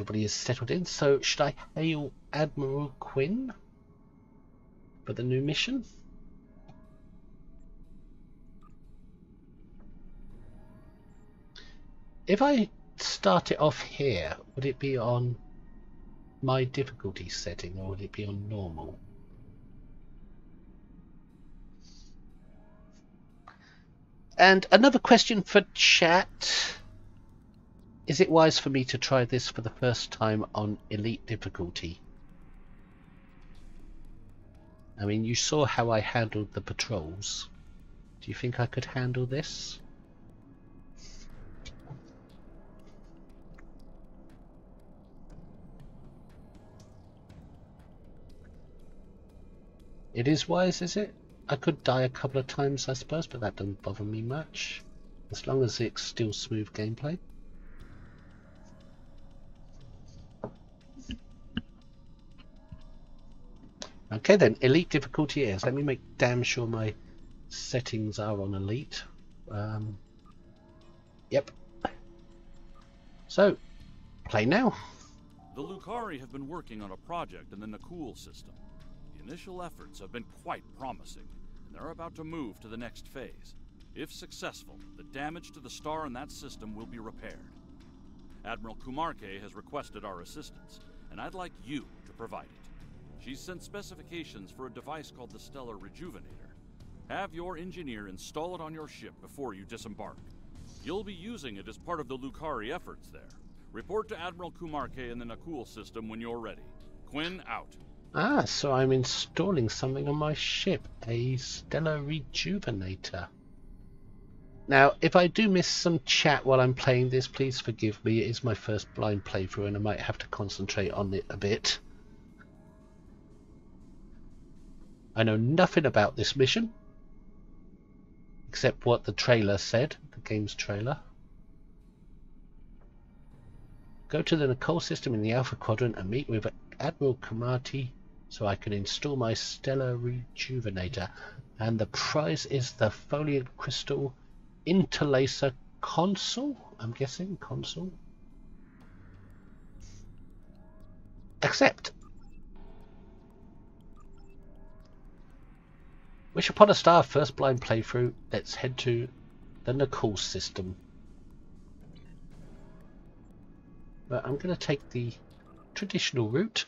everybody is settled in. So should I hail Admiral Quinn for the new mission? If I start it off here, would it be on my difficulty setting or would it be on normal? And another question for chat. Is it wise for me to try this for the first time on elite difficulty? I mean, you saw how I handled the patrols. Do you think I could handle this? It is wise, is it? I could die a couple of times, I suppose, but that doesn't bother me much. As long as it's still smooth gameplay. Okay then, elite difficulty is. Let me make damn sure my settings are on elite. Yep. So, play now. The Lucari have been working on a project in the Nakul system. The initial efforts have been quite promising, and they're about to move to the next phase. If successful, the damage to the star in that system will be repaired. Admiral Kumarke has requested our assistance, and I'd like you to provide it. She's sent specifications for a device called the Stellar Rejuvenator. Have your engineer install it on your ship before you disembark. You'll be using it as part of the Lucari efforts there. Report to Admiral Kumarke in the Nakul system when you're ready. Quinn out. Ah, so I'm installing something on my ship, a Stellar Rejuvenator. Now, if I do miss some chat while I'm playing this, please forgive me. It is my first blind playthrough and I might have to concentrate on it a bit. I know nothing about this mission, except what the trailer said, the game's trailer. Go to the Nakul system in the Alpha Quadrant and meet with Admiral Kumarke so I can install my Stellar Rejuvenator. And the prize is the Foliant Crystal Interlacer Console? I'm guessing console. Accept. Wish upon a star, first blind playthrough. Let's head to the Nakul system. But I'm going to take the traditional route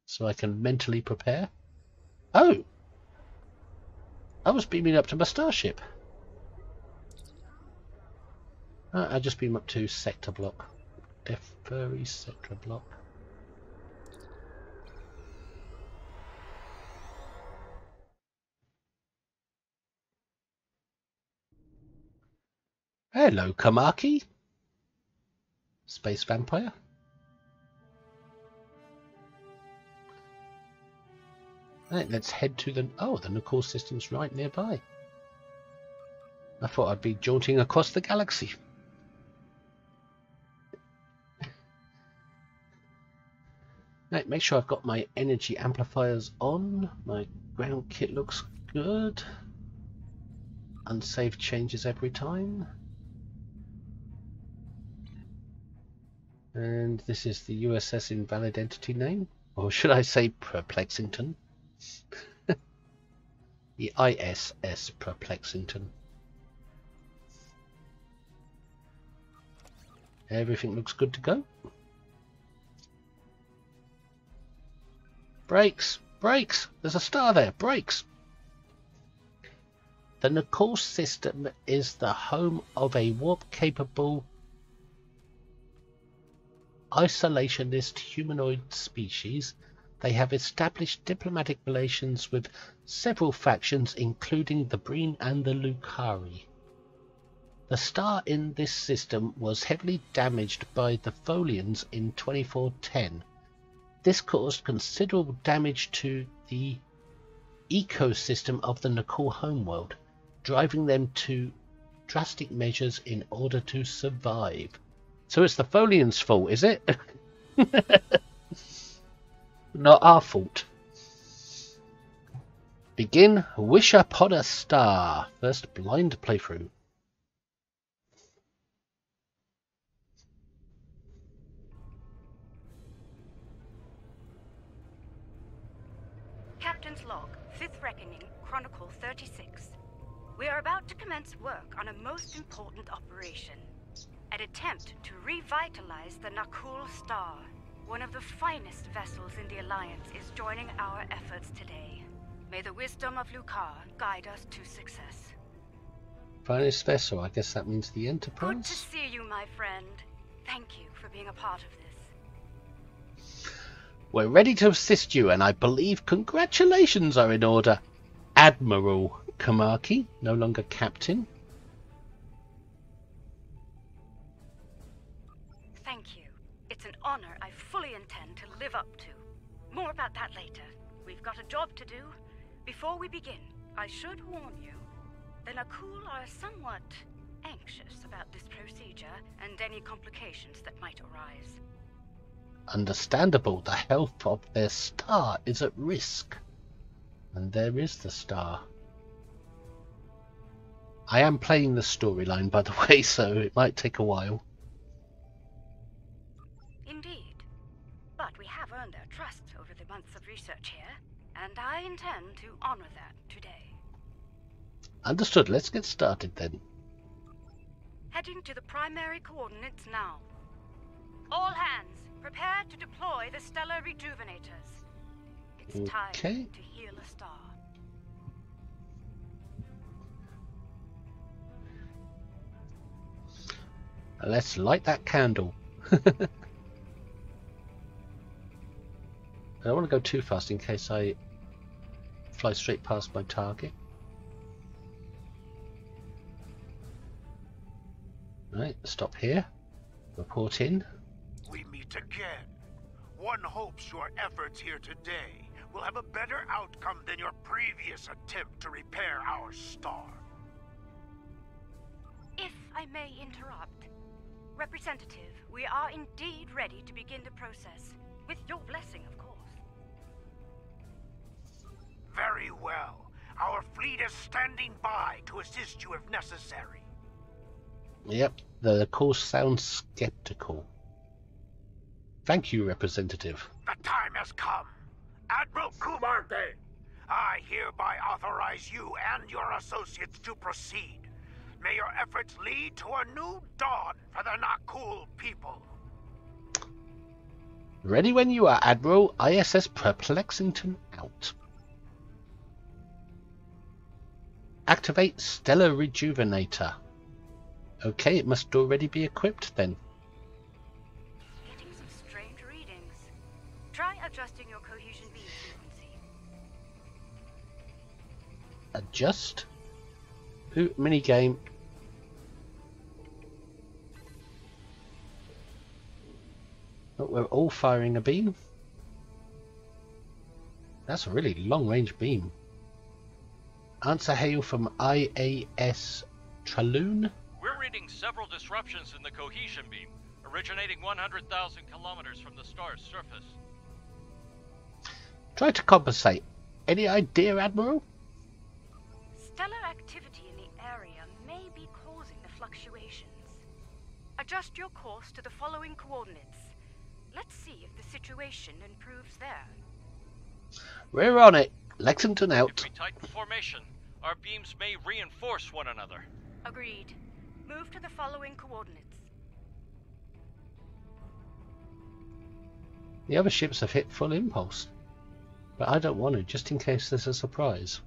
so I can mentally prepare. Oh! I was beaming up to my starship. I just beam up to sector block. Furry sector block. Hello, Kumarke. Space vampire. Right, let's head to the... Oh, the Nakul system's right nearby. I thought I'd be jaunting across the galaxy. Right, make sure I've got my energy amplifiers on. My ground kit looks good. Unsaved changes every time. And this is the USS invalid entity name, or should I say Perplexington? The ISS Perplexington. Everything looks good to go. Brakes! Brakes! There's a star there! Brakes! The Nakul system is the home of a warp-capable isolationist humanoid species. They have established diplomatic relations with several factions, including the Breen and the Lucari. The star in this system was heavily damaged by the Folians in 2410. This caused considerable damage to the ecosystem of the Nakul homeworld, driving them to drastic measures in order to survive. So it's the Folians' fault, is it? Not our fault. Begin Wish Upon a Star. First blind playthrough. Captain's Log, 5th Reckoning, Chronicle 36. We are about to commence work on a most important operation. An attempt to revitalize the Nakul Star. One of the finest vessels in the Alliance is joining our efforts today. May the wisdom of Lucar guide us to success. Finest vessel, I guess that means the Good to Enterprise? see you, my friend. Thank you for being a part of this. We're ready to assist you, and I believe congratulations are in order. Admiral Kamaki, no longer Captain. Thank you. It's an honor I fully intend to live up to. More about that later. We've got a job to do. Before we begin, I should warn you, the Nakul are somewhat anxious about this procedure and any complications that might arise. Understandable, the health of their star is at risk. And there is the star. I am playing the storyline, by the way, so it might take a while. Indeed. But we have earned their trust over the months of research here, and I intend to honor that today. Understood, let's get started then. Heading to the primary coordinates now. All hands, prepare to deploy the stellar rejuvenators. It's time to heal a star. Let's light that candle. I don't want to go too fast in case I fly straight past my target. Right, stop here. Report in. We meet again. One hopes your efforts here today will have a better outcome than your previous attempt to repair our star. If I may interrupt, Representative, we are indeed ready to begin the process, with your blessing, of course. Very well. Our fleet is standing by to assist you if necessary. Yep, the course sounds skeptical. Thank you, Representative. The time has come. Admiral Kumarte, I hereby authorize you and your associates to proceed. May your efforts lead to a new dawn for the Nakul people. Ready when you are, Admiral. ISS Lexington out. Activate Stellar Rejuvenator. Okay, it must already be equipped then. Getting some strange readings. Try adjusting your cohesion beam frequency. Adjust. Ooh, minigame. Oh, we're all firing a beam. That's a really long-range beam. Answer hail from IAS Traloon. We're reading several disruptions in the cohesion beam, originating 100,000 kilometers from the star's surface. Try to compensate. Any idea, Admiral? Stellar activity in the area may be causing the fluctuations. Adjust your course to the following coordinates. Let's see if the situation improves there. We're on it. Lexington out. If we tighten formation, our beams may reinforce one another. Agreed. Move to the following coordinates. The other ships have hit full impulse. But I don't want to, just in case there's a surprise.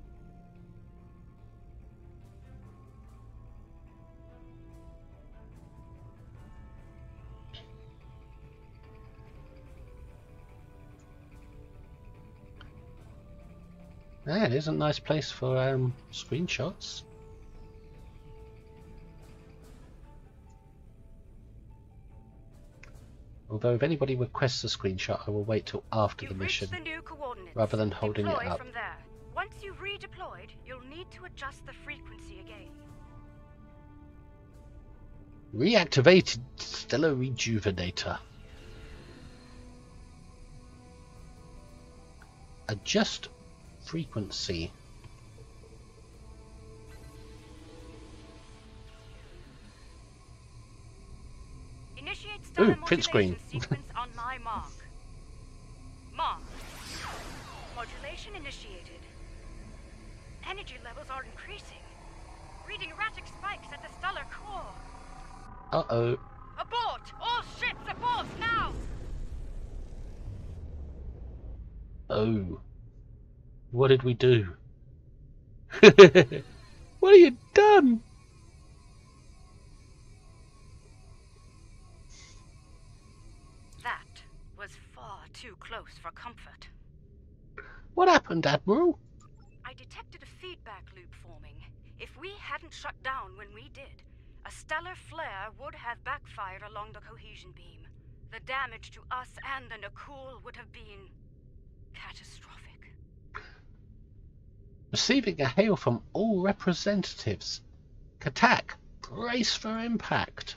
Yeah, it is a nice place for screenshots. Although if anybody requests a screenshot, I will wait till after the mission, the new coordinates. rather than holding Deploy it up. From there. Once you've redeployed, you'll need to adjust the frequency again. Reactivated Stellar Rejuvenator. Adjust frequency. Initiate stellar Ooh, print screen. modulation sequence on my mark. Mark. Modulation Ignition initiated. Energy levels are increasing. Reading erratic spikes at the stellar core. Uh-oh. Abort! All ships abort now! Oh. What did we do? What have you done? That was far too close for comfort. What happened, Admiral? I detected a feedback loop forming. If we hadn't shut down when we did, a stellar flare would have backfired along the cohesion beam. The damage to us and the Nakul would have been catastrophic. Receiving a hail from all representatives. Katak, brace for impact.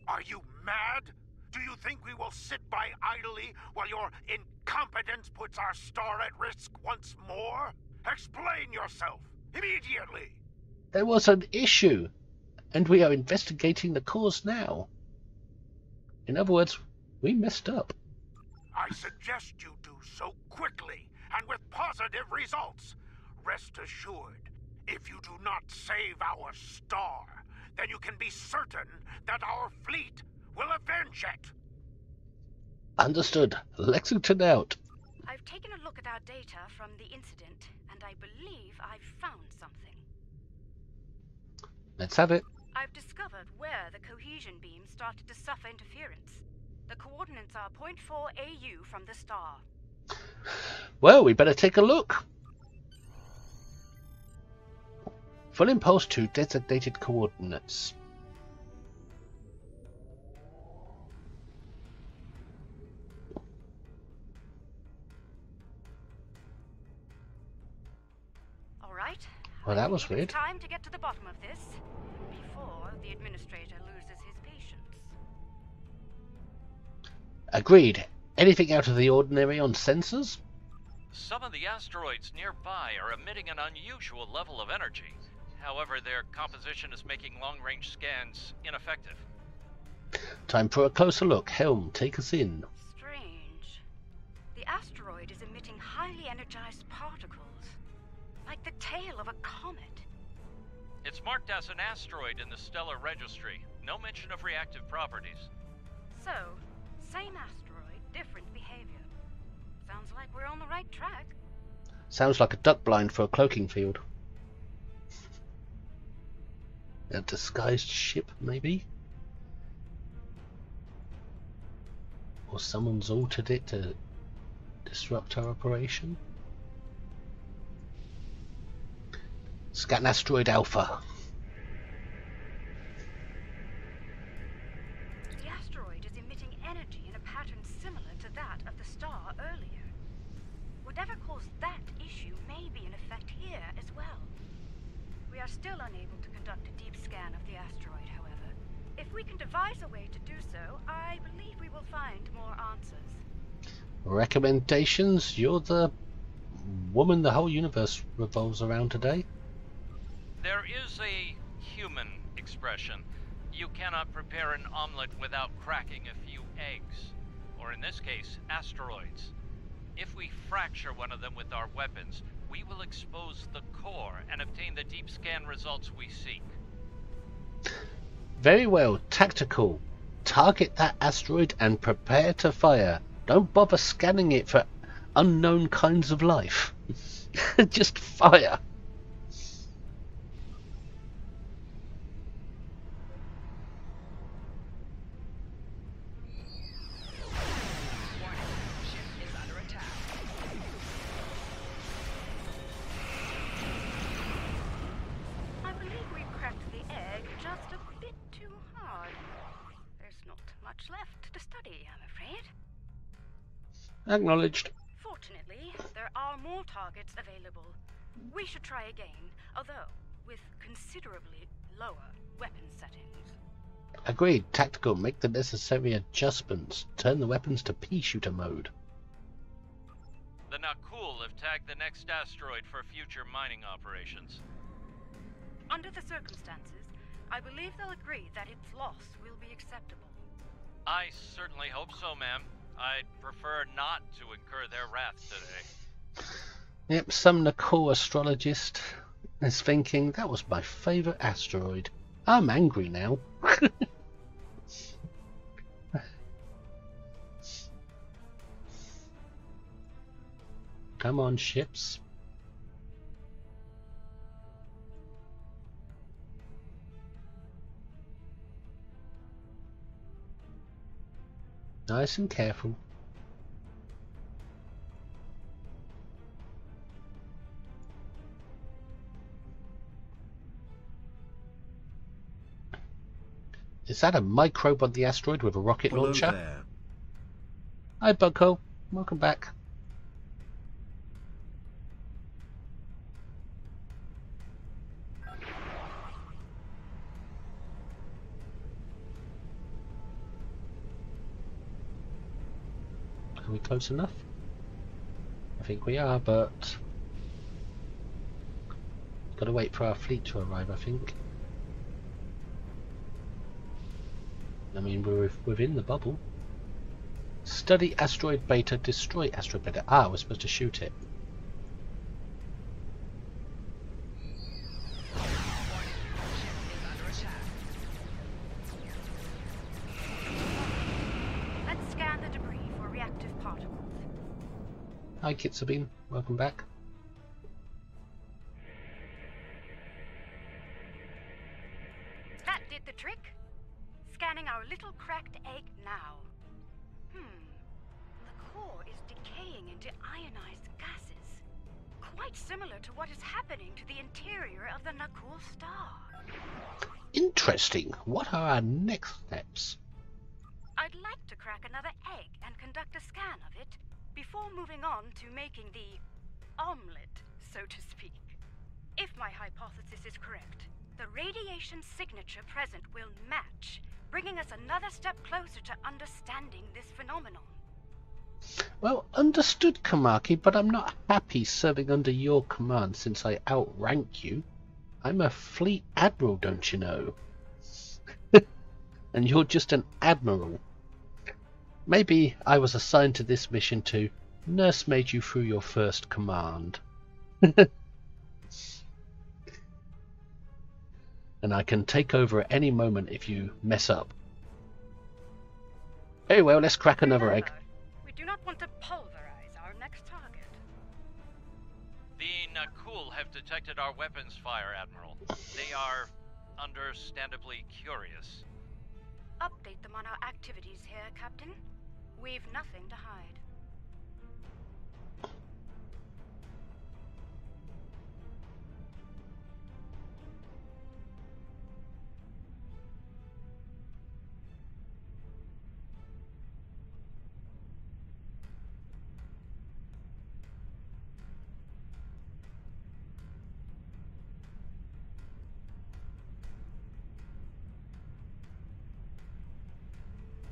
Are you mad? Do you think we will sit by idly while your incompetence puts our star at risk once more? Explain yourself, immediately! There was an issue, and we are investigating the cause now. In other words, we messed up. I suggest you do so quickly and with positive results. Rest assured, if you do not save our star, then you can be certain that our fleet will avenge it. Understood. Lexington out. I've taken a look at our data from the incident, and I believe I've found something. Let's have it. I've discovered where the cohesion beam started to suffer interference. The coordinates are 0.4 AU from the star. Well, we better take a look. Full impulse to designated coordinates. All right. Well, that was I believe weird. it's time to get to the bottom of this before the administrator loses his patience. Agreed. Anything out of the ordinary on sensors? Some of the asteroids nearby are emitting an unusual level of energy. However, their composition is making long-range scans ineffective. Time for a closer look. Helm, take us in. Strange. The asteroid is emitting highly energized particles, like the tail of a comet. It's marked as an asteroid in the stellar registry. No mention of reactive properties. So, same asteroid, different behavior. Sounds like we're on the right track. Sounds like a duck blind for a cloaking field. A disguised ship, maybe? Or someone's altered it to disrupt our operation? Scan asteroid Alpha. The asteroid is emitting energy in a pattern similar to that of the star earlier. Whatever caused that issue may be in effect here as well. We are still unable to conduct a deep scan of the asteroid, however. If we can devise a way to do so, I believe we will find more answers. Recommendations? You're the woman the whole universe revolves around today. There is a human expression. You cannot prepare an omelet without cracking a few eggs. Or in this case, asteroids. If we fracture one of them with our weapons, we will expose the core and obtain the deep scan results we seek. Very well, tactical. Target that asteroid and prepare to fire. Don't bother scanning it for unknown kinds of life. Just fire. I believe we cracked the egg just a bit too hard. There's not much left to study, I'm afraid. Acknowledged. Fortunately, there are more targets available. We should try again, although with considerably lower weapon settings. Agreed. Tactical. Make the necessary adjustments. Turn the weapons to pea-shooter mode. The Nakul have tagged the next asteroid for future mining operations. Under the circumstances, I believe they'll agree that its loss will be acceptable. I certainly hope so, ma'am. I'd prefer not to incur their wrath today. Yep, some Nakul astrologist is thinking that was my favourite asteroid. I'm angry now. Come on, ships. Nice and careful. Is that a microbe on the asteroid with a rocket Hello launcher? there. Hi, Bugco. Welcome back. Are we close enough? I think we are, but gotta wait for our fleet to arrive, I think. I mean, we're within the bubble. Study asteroid beta, destroy asteroid beta. Ah, we're supposed to shoot it. Let's scan the debris for reactive particles. Hi, Kitsabine. Welcome back. That did the trick. Scanning our little cracked egg now. The core is decaying into ionized gases. Quite similar to what is happening to the interior of the Nakul star. Interesting. What are our next steps? I'd like to crack another egg and conduct a scan of it before moving on to making the omelet, so to speak. If my hypothesis is correct, the radiation signature present will match, bringing us another step closer to understanding this phenomenon. Well, understood, Kamaki, but I'm not happy serving under your command since I outrank you. I'm a fleet admiral, don't you know? And you're just an admiral. Maybe I was assigned to this mission to nursemaid you through your first command. And I can take over at any moment if you mess up. Very well, let's crack another egg. We do not want to pulverize our next target. The Nakul have detected our weapons fire, Admiral. They are understandably curious. Update them on our activities here, Captain. We've nothing to hide.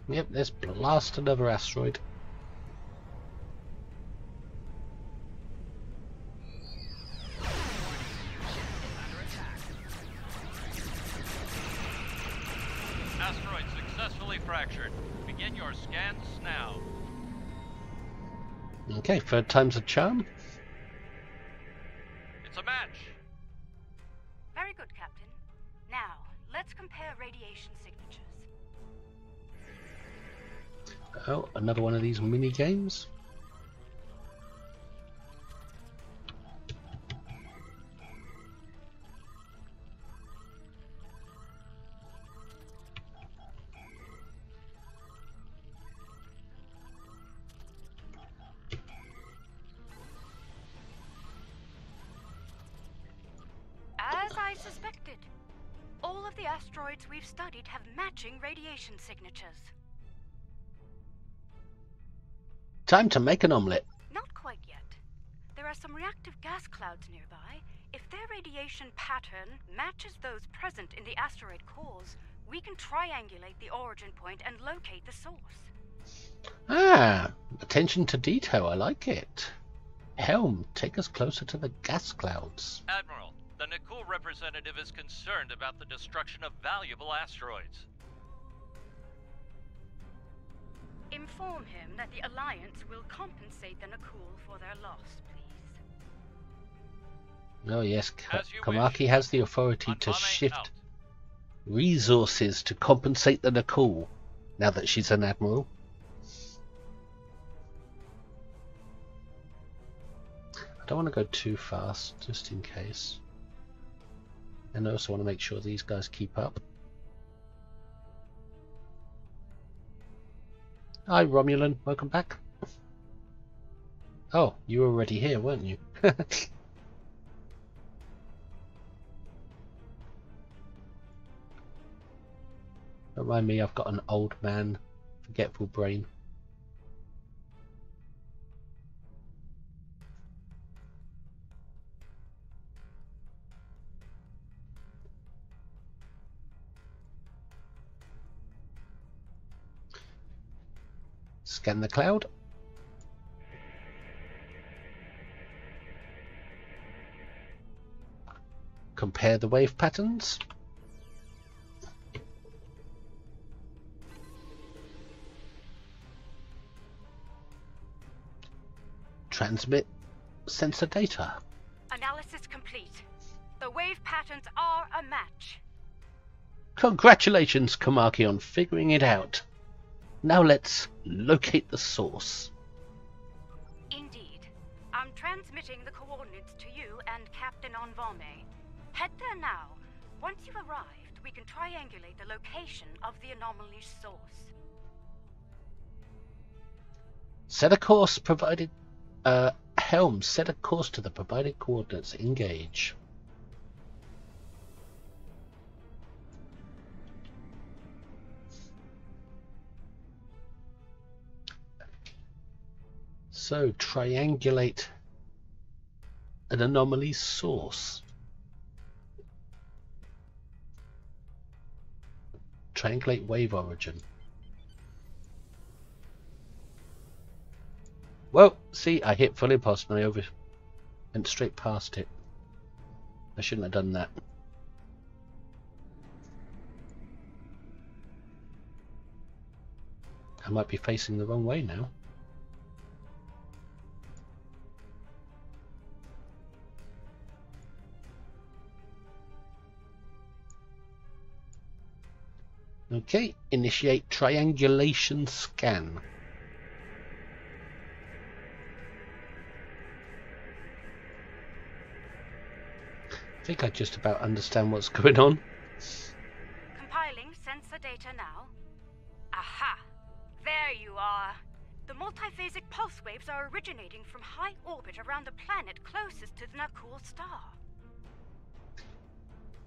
Yep, let's blast another asteroid. Asteroid successfully fractured. Begin your scans now. Okay, third time's a charm. It's a match. Very good, Captain. Now, let's compare radiation signatures. Oh, another one of these mini games. As I suspected, all of the asteroids we've studied have matching radiation signatures. Time to make an omelette. Not quite yet. There are some reactive gas clouds nearby. If their radiation pattern matches those present in the asteroid cores, we can triangulate the origin point and locate the source. Ah, attention to detail, I like it. Helm, take us closer to the gas clouds. Admiral, the Nakul representative is concerned about the destruction of valuable asteroids. Inform him that the Alliance will compensate the Nakul for their loss, please. Oh yes, As you Kamaki wish. has the authority to Anbame shift out. resources to compensate the Nakul, now that she's an admiral. I don't want to go too fast, just in case. And I also want to make sure these guys keep up. Hi Romulan, welcome back. Oh, you were already here, weren't you? Don't mind me, I've got an old man, forgetful brain. Scan the cloud. Compare the wave patterns. Transmit sensor data. Analysis complete. The wave patterns are a match. Congratulations, Kamaki, on figuring it out. Now let's locate the source. Indeed. I'm transmitting the coordinates to you and Captain Anbame. Head there now. Once you've arrived, we can triangulate the location of the anomaly's source. Set a course provided. Helm, set a course to the provided coordinates. Engage. So, triangulate an anomaly source. Triangulate wave origin. Well, see, I hit full impulse and I went straight past it. I shouldn't have done that. I might be facing the wrong way now. Okay, initiate triangulation scan. I think I just about understand what's going on. Compiling sensor data now. Aha! There you are. The multiphasic pulse waves are originating from high orbit around the planet closest to the Nakul star.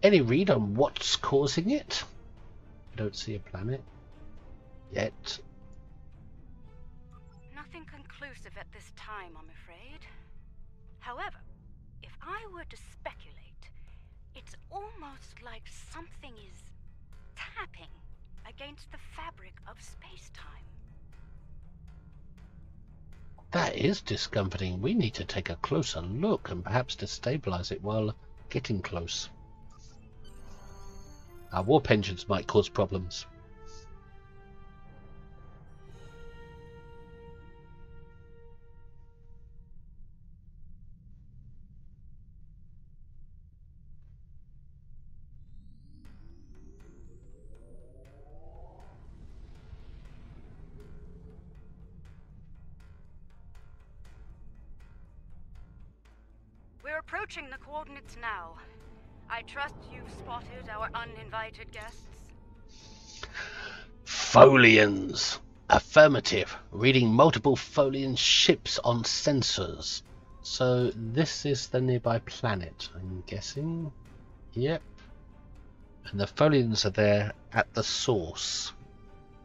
Any read on what's causing it? I don't see a planet yet. Nothing conclusive at this time, I'm afraid. However, if I were to speculate, it's almost like something is tapping against the fabric of space-time. That is discomforting. We need to take a closer look and perhaps destabilize it while getting close. Our warp engines might cause problems. We're approaching the coordinates now. I trust you've spotted our uninvited guests? Folians. Affirmative. Reading multiple Folian ships on sensors. So this is the nearby planet, I'm guessing. Yep. And the Folians are there at the source.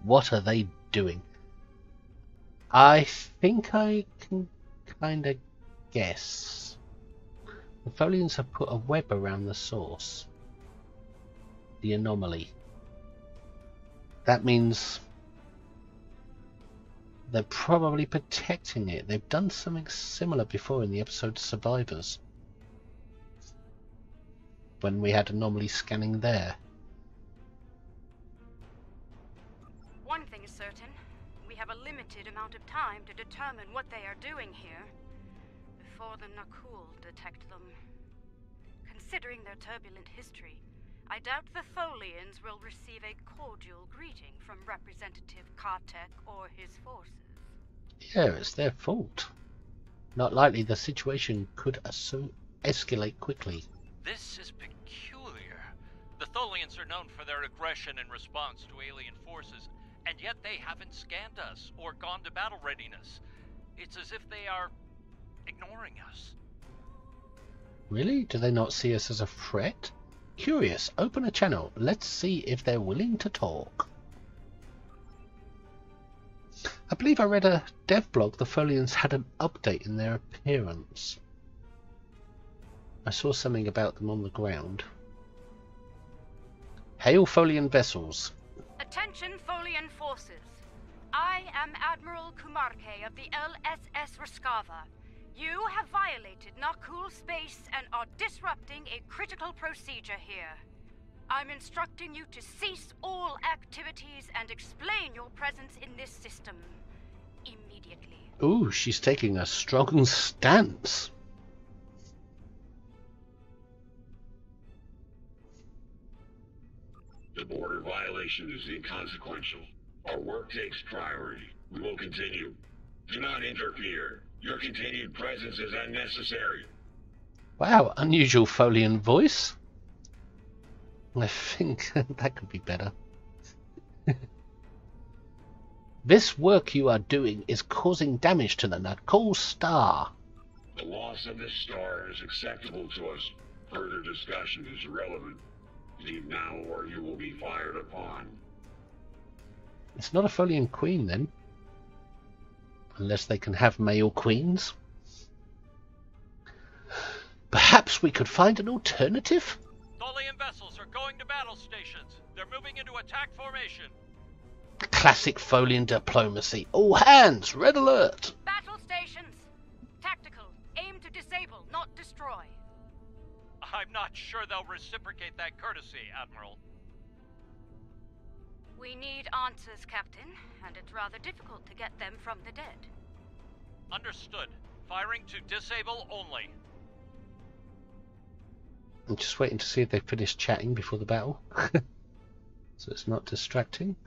What are they doing? I think I can kind of guess. The Folians have put a web around the source. The anomaly. That means they're probably protecting it. They've done something similar before in the episode Survivors, when we had anomaly scanning there. One thing is certain. We have a limited amount of time to determine what they are doing here before the Nakul detect them. considering their turbulent history, I doubt the Tholians will receive a cordial greeting from Representative Kartek or his forces. Yeah, it's their fault. Not likely the situation could escalate quickly. This is peculiar. The Tholians are known for their aggression in response to alien forces, and yet they haven't scanned us or gone to battle readiness. It's as if they are ignoring us. Really? Do they not see us as a threat? Curious. Open a channel. Let's see if they're willing to talk. I believe I read a dev blog the Tholians had an update in their appearance. I saw something about them on the ground. Hail Tholian vessels. Attention Tholian forces. I am Admiral Kumarke of the LSS Raskava. You have violated Nakul space and are disrupting a critical procedure here. I'm instructing you to cease all activities and explain your presence in this system immediately. Ooh, she's taking a strong stance. The border violation is inconsequential. Our work takes priority. We will continue. Do not interfere. Your continued presence is unnecessary. Wow, unusual Tholian voice. I think that could be better. This work you are doing is causing damage to the Nakul star. The loss of this star is acceptable to us. Further discussion is irrelevant. Leave now or you will be fired upon. It's not a Tholian queen then. Unless they can have male queens. Perhaps we could find an alternative? Tholian vessels are going to battle stations. They're moving into attack formation. Classic Tholian diplomacy. All hands, red alert! Battle stations. Tactical. Aim to disable, not destroy. I'm not sure they'll reciprocate that courtesy, Admiral. We need answers, Captain, and it's rather difficult to get them from the dead. Understood. Firing to disable only. I'm just waiting to see if they finish chatting before the battle. So it's not distracting.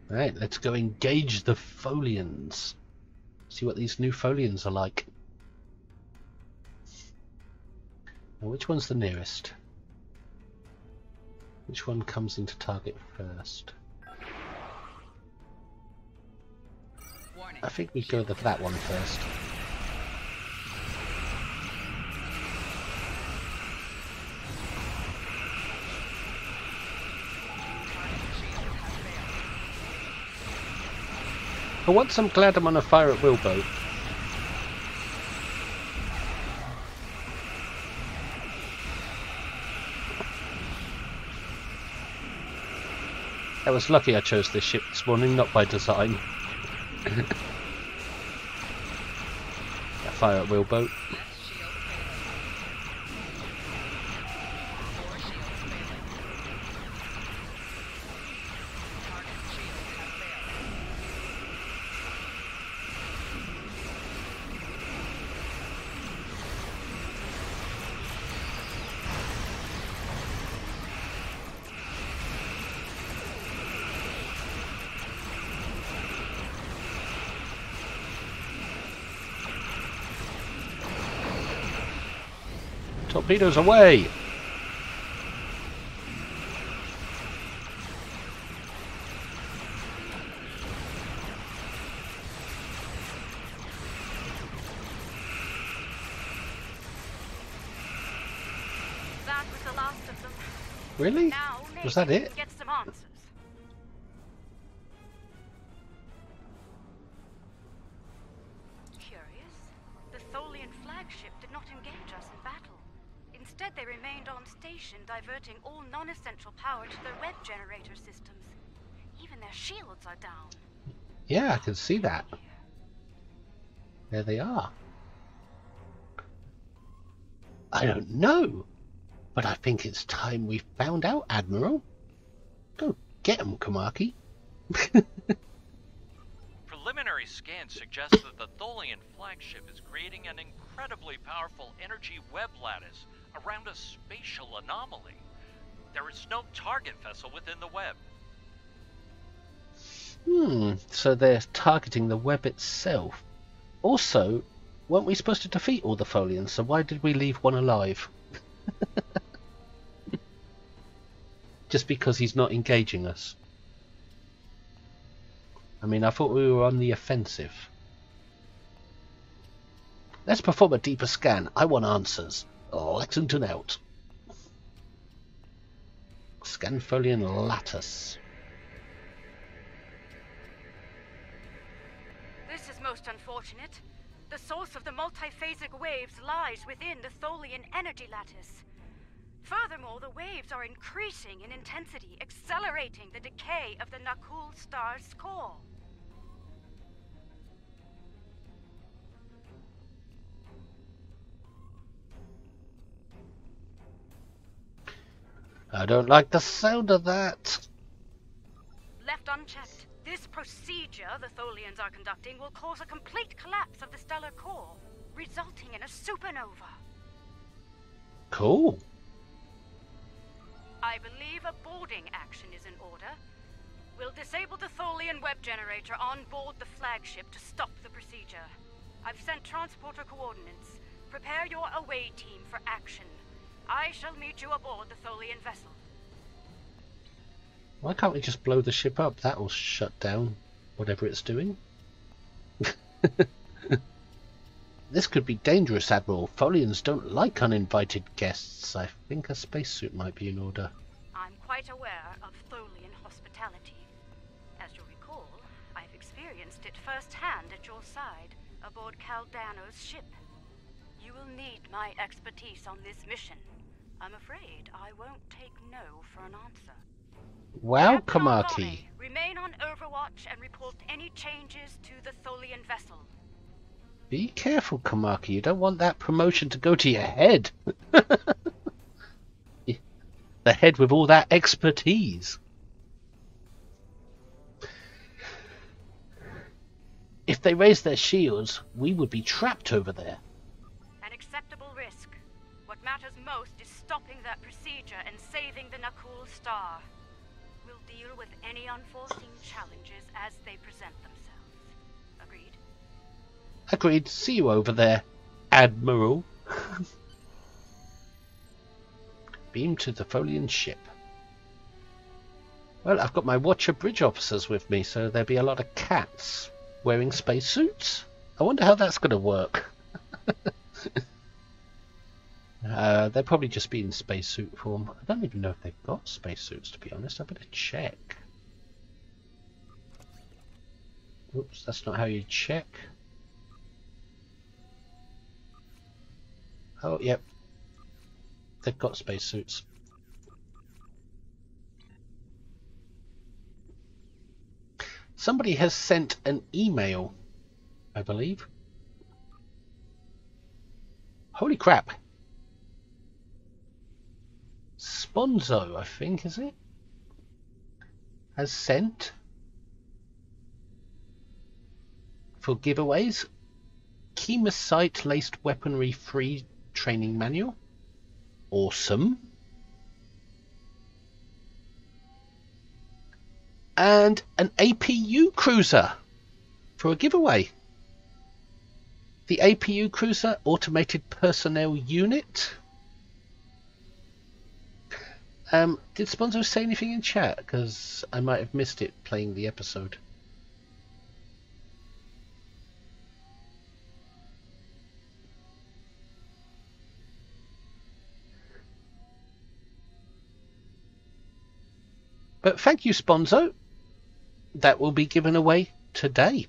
Alright, let's go engage the Tholians. See what these new Tholians are like. Now, which one's the nearest? Which one comes into target first? Warning. I think we go with that one first. For once I'm glad I'm on a fire at will boat. I was lucky I chose this ship this morning, not by design. That fire at will boat. Torpedoes away! That was the last of them. Really? Now, Was that maybe we it? can get some answers. Curious. The Tholian flagship did not engage us in battle. Instead, they remained on station, diverting all non-essential power to their web generator systems. Even their shields are down. Yeah, I can see that. There they are. I don't know, but I think it's time we found out, Admiral. Go get 'em, Kamaki. Preliminary preliminary scans suggest that the Tholian flagship is creating an incredibly powerful energy web lattice around a spatial anomaly. There is no target vessel within the web. So they're targeting the web itself. Also, weren't we supposed to defeat all the Tholians, so why did we leave one alive? Just because he's not engaging us. I mean, I thought we were on the offensive. Let's perform a deeper scan. I want answers. Lexington out. Scan Tholian lattice. This is most unfortunate. The source of the multiphasic waves lies within the Tholian energy lattice. Furthermore, the waves are increasing in intensity, accelerating the decay of the Nakul star's core. I don't like the sound of that. Left unchecked, this procedure the Tholians are conducting will cause a complete collapse of the stellar core, resulting in a supernova. Cool. I believe a boarding action is in order. We'll disable the Tholian web generator on board the flagship to stop the procedure. I've sent transporter coordinates. Prepare your away team for action. I shall meet you aboard the Tholian vessel. Why can't we just blow the ship up? That will shut down whatever it's doing. This could be dangerous, Admiral. Tholians don't like uninvited guests. I think a spacesuit might be in order. I'm quite aware of Tholian hospitality. As you'll recall, I've experienced it firsthand at your side, aboard Caldano's ship. You will need my expertise on this mission. I'm afraid I won't take no for an answer. Wow, Captain Kamaki. Arlone, remain on Overwatch and report any changes to the Tholian vessel. Be careful, Kamaki. You don't want that promotion to go to your head. The head with all that expertise. If they raise their shields, we would be trapped over there. An acceptable risk. What matters most is stopping that procedure and saving the Nakul star. We'll deal with any unforeseen challenges as they present themselves. Agreed? Agreed. See you over there, Admiral. Beam to the Tholian ship. Well, I've got my Watcher bridge officers with me, so there'll be a lot of cats wearing spacesuits. I wonder how that's going to work. They'll probably just be in spacesuit form. I don't even know if they've got spacesuits, to be honest. I better check. Oops, that's not how you check. Oh, yep. They've got spacesuits. Somebody has sent an email, I believe. Holy crap. Sponzo, I think, is it? Has sent for giveaways. Chemosite laced weaponry free training manual. Awesome. And an APU cruiser for a giveaway. The APU cruiser, automated personnel unit. Did Sponzo say anything in chat? Because I might have missed it playing the episode. But thank you, Sponzo. That will be given away today.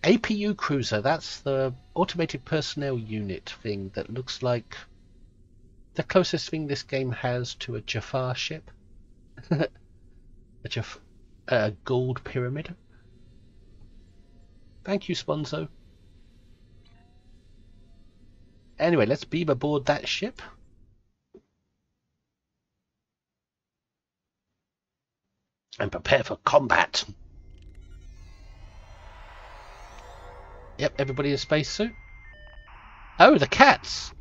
APU Cruiser, that's the automated personnel unit thing that looks like the closest thing this game has to a Jafar ship. A gold pyramid. Thank you, Sponzo. Anyway, let's beam aboard that ship. And prepare for combat. Yep, everybody in a spacesuit. Oh, the cats!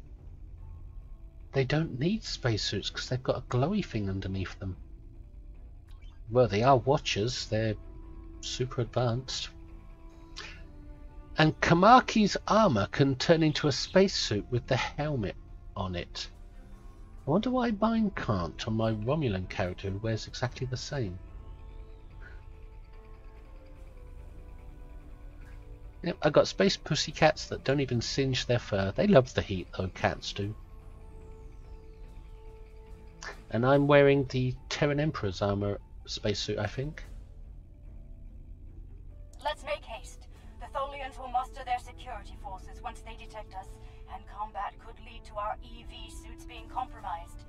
They don't need spacesuits because they've got a glowy thing underneath them. Well, they are watchers. They're super advanced. And Kamaki's armor can turn into a spacesuit with the helmet on it. I wonder why mine can't on my Romulan character who wears exactly the same. Yep, I got space pussycats that don't even singe their fur. They love the heat though, cats do. And I'm wearing the Terran Emperor's armor spacesuit, I think. Let's make haste. The Tholians will muster their security forces once they detect us, and combat could lead to our EV suits being compromised.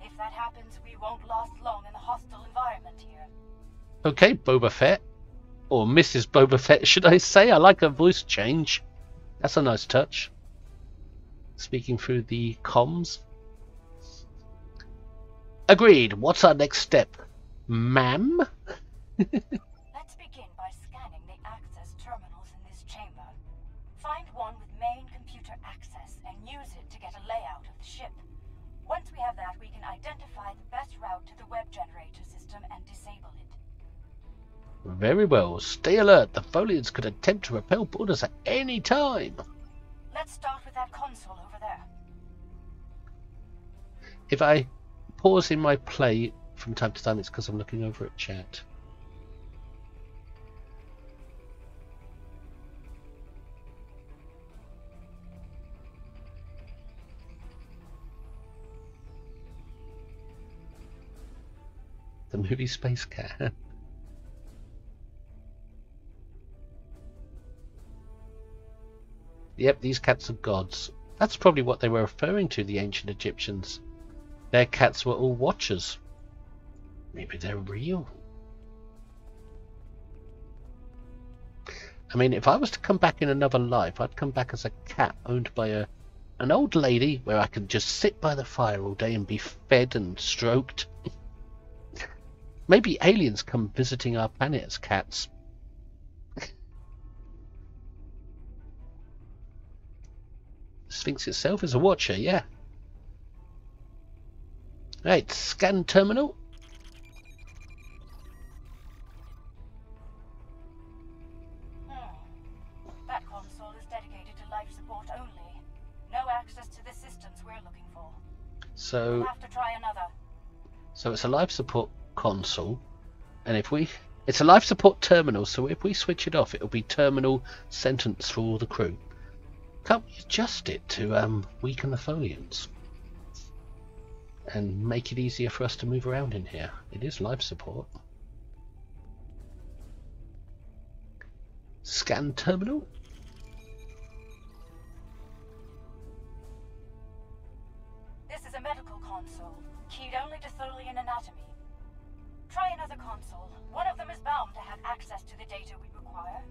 If that happens, we won't last long in the hostile environment here. Okay, Boba Fett. Or Mrs. Boba Fett, should I say? I like her voice change. That's a nice touch. Speaking through the comms. Agreed. What's our next step, ma'am? Let's begin by scanning the access terminals in this chamber. Find one with main computer access and use it to get a layout of the ship. Once we have that, we can identify the best route to the web generator system and disable it. Very well. Stay alert. The Tholians could attempt to repel borders at any time. Let's start with that console over there. If I pause in my play from time to time, it's because I'm looking over at chat. The movie Space Cat. Yep, these cats are gods. That's probably what they were referring to, the ancient Egyptians. Their cats were all watchers. Maybe they're real. I mean, if I was to come back in another life, I'd come back as a cat owned by an old lady where I could just sit by the fire all day and be fed and stroked. Maybe aliens come visiting our planet as cats. Sphinx itself is a watcher, yeah. Right, scan terminal. That console is dedicated to life support only. No access to the systems we're looking for. So We'll have to try another. So it's a life support console, and it's a life support terminal, so if we switch it off, it'll be terminal sentence for all the crew. Can't we adjust it to weaken the Tholians and make it easier for us to move around in here? It is life support. Scan terminal. This is a medical console, keyed only to Tholian anatomy. Try another console. One of them is bound to have access to the data we require.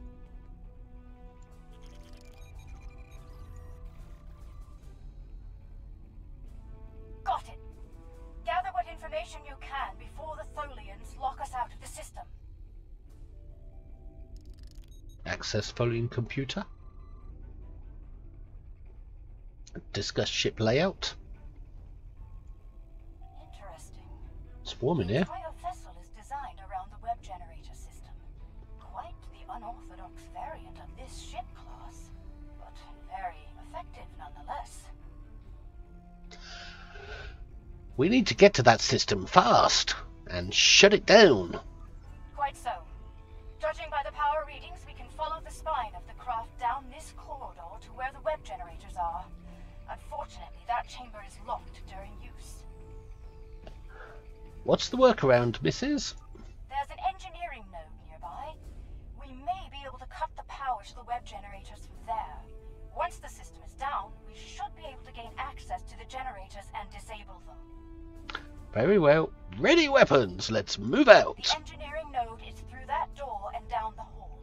Got it. Gather what information you can before the Tholians lock us out of the system. Access Tholian computer. Discuss ship layout. Interesting. It's warm in here. The entire vessel is designed around the web generator system. Quite the unorthodox variant of this ship class, but very effective nonetheless. We need to get to that system fast and shut it down. Quite so. Judging by the power readings, we can follow the spine of the craft down this corridor to where the web generators are. Unfortunately, that chamber is locked during use. What's the workaround, Mrs.? There's an engineering node nearby. We may be able to cut the power to the web generators from there. Once the system is down, we should be able to gain access to the generators and disable them. Very well. Ready weapons. Let's move out. The engineering node is through that door and down the hall.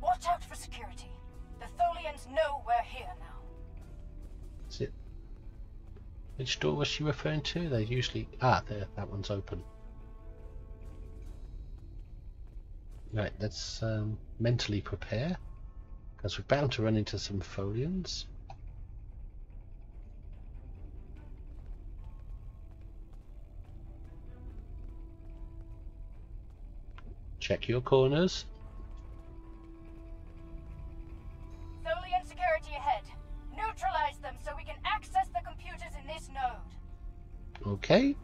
Watch out for security. The Tholians know we're here now. Is it? Which door was she referring to? They usually... Ah, there. That one's open. Right, let's mentally prepare. Because we're bound to run into some Folians. Check your corners. Tholian security ahead. Neutralize them so we can access the computers in this node. Okay.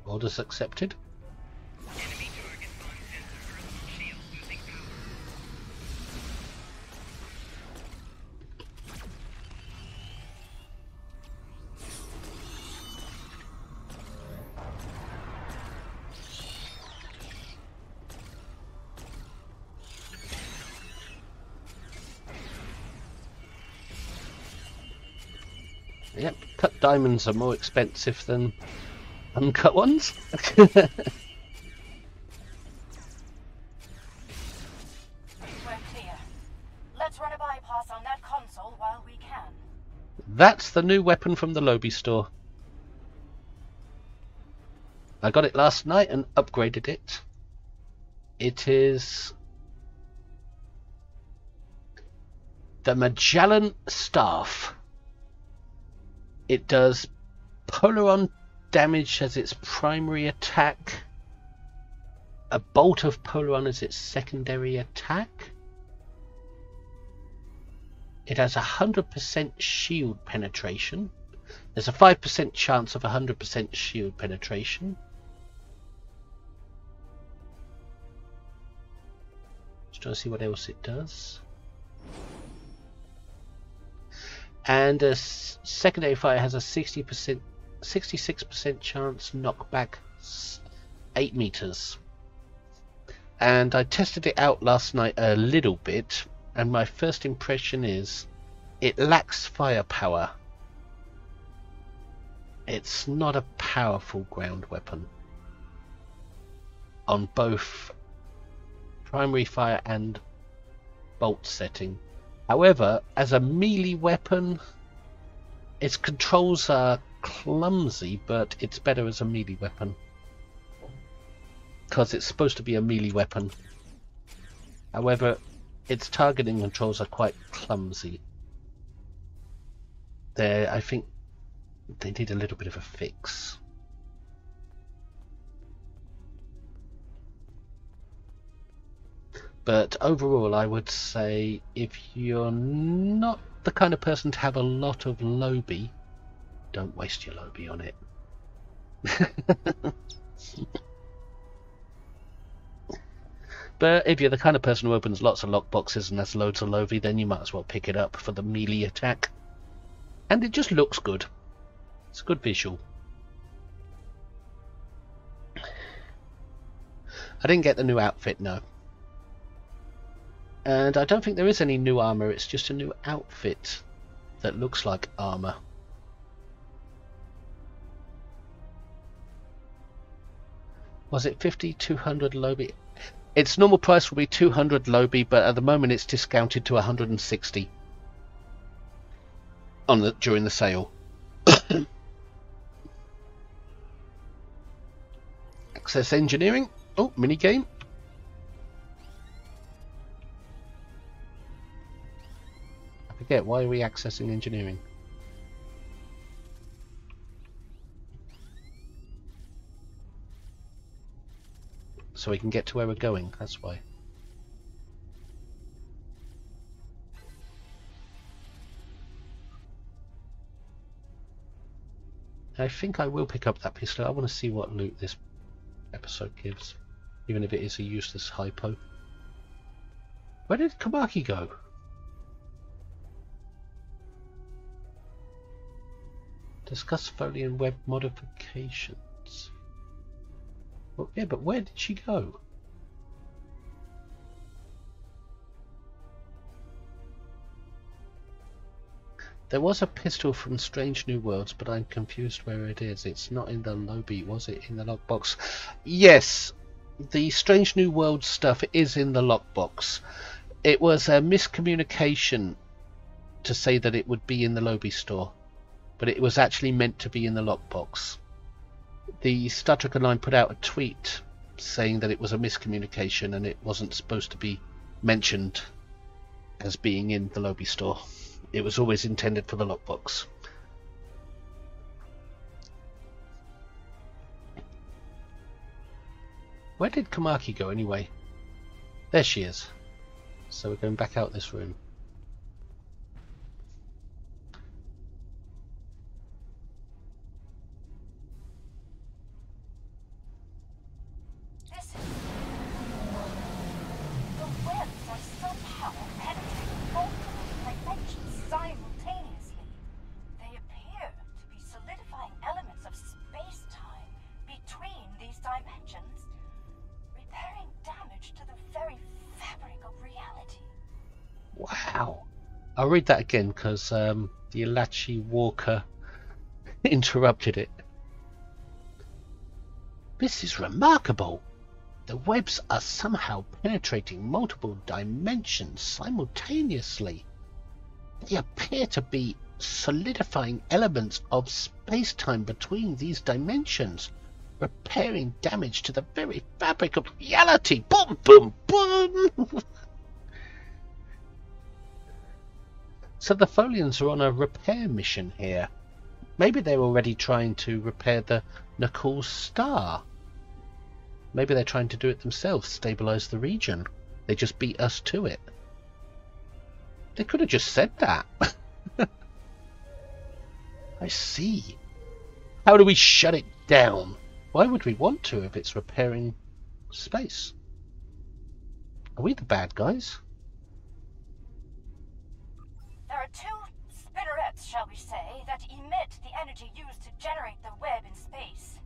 Orders accepted. Enemy target on sensor Earth shield losing power. Yep, cut diamonds are more expensive than uncut ones. We're clear. Let's run a bypass on that console while we can. That's the new weapon from the Lobby store. I got it last night and upgraded it. It is the Magellan Staff. It does Polaron damage as its primary attack, a bolt of Polaron as its secondary attack. It has 100% shield penetration. There's a 5% chance of 100% shield penetration. Just trying to see what else it does. And a secondary fire has a 66% chance knockback 8 meters. And I tested it out last night a little bit, and my first impression is it lacks firepower. It's not a powerful ground weapon on both primary fire and bolt setting. However, as a melee weapon, its controls are clumsy, but it's better as a melee weapon. Because it's supposed to be a melee weapon. However, its targeting controls are quite clumsy. I think they need a little bit of a fix. But overall, I would say if you're not the kind of person to have a lot of Lobby, don't waste your Lobby on it. But if you're the kind of person who opens lots of lockboxes and has loads of Lobby, then you might as well pick it up for the melee attack. And it just looks good. It's a good visual. I didn't get the new outfit, no. And I don't think there is any new armor, it's just a new outfit that looks like armor. Was it 50, 200 Lobby? Its normal price will be 200 Lobby, but at the moment it's discounted to 160 during the sale. Access engineering. Oh, minigame. I forget, why are we accessing engineering? So we can get to where we're going, that's why. I think I will pick up that pistol. I want to see what loot this episode gives, even if it is a useless hypo. Where did Kamaki go? Discuss Folian web modifications. Well, yeah, but where did she go? There was a pistol from Strange New Worlds, but I'm confused where it is. It's not in the Lobby. Was it in the lockbox? Yes, the Strange New Worlds stuff is in the lockbox. It was a miscommunication to say that it would be in the Lobby store, but it was actually meant to be in the lockbox. The Star Trek Online put out a tweet saying that it was a miscommunication and it wasn't supposed to be mentioned as being in the Lobby store. It was always intended for the lockbox. Where did Kamaki go anyway? There she is. So we're going back out this room. This is... The webs are somehow penetrating multiple dimensions simultaneously. They appear to be solidifying elements of space-time between these dimensions, repairing damage to the very fabric of reality. Wow. I'll read that again because the Ilachi Walker interrupted it. This is remarkable. The webs are somehow penetrating multiple dimensions simultaneously. They appear to be solidifying elements of space-time between these dimensions, repairing damage to the very fabric of reality. Boom, boom, boom! So the Folians are on a repair mission here. Maybe they're already trying to repair the Nakul star. Maybe they're trying to do it themselves, stabilize the region. They just beat us to it. They could have just said that. I see. How do we shut it down? Why would we want to if it's repairing space? Are we the bad guys? There are two spinnerets, shall we say, that emit the energy used to generate the web in space.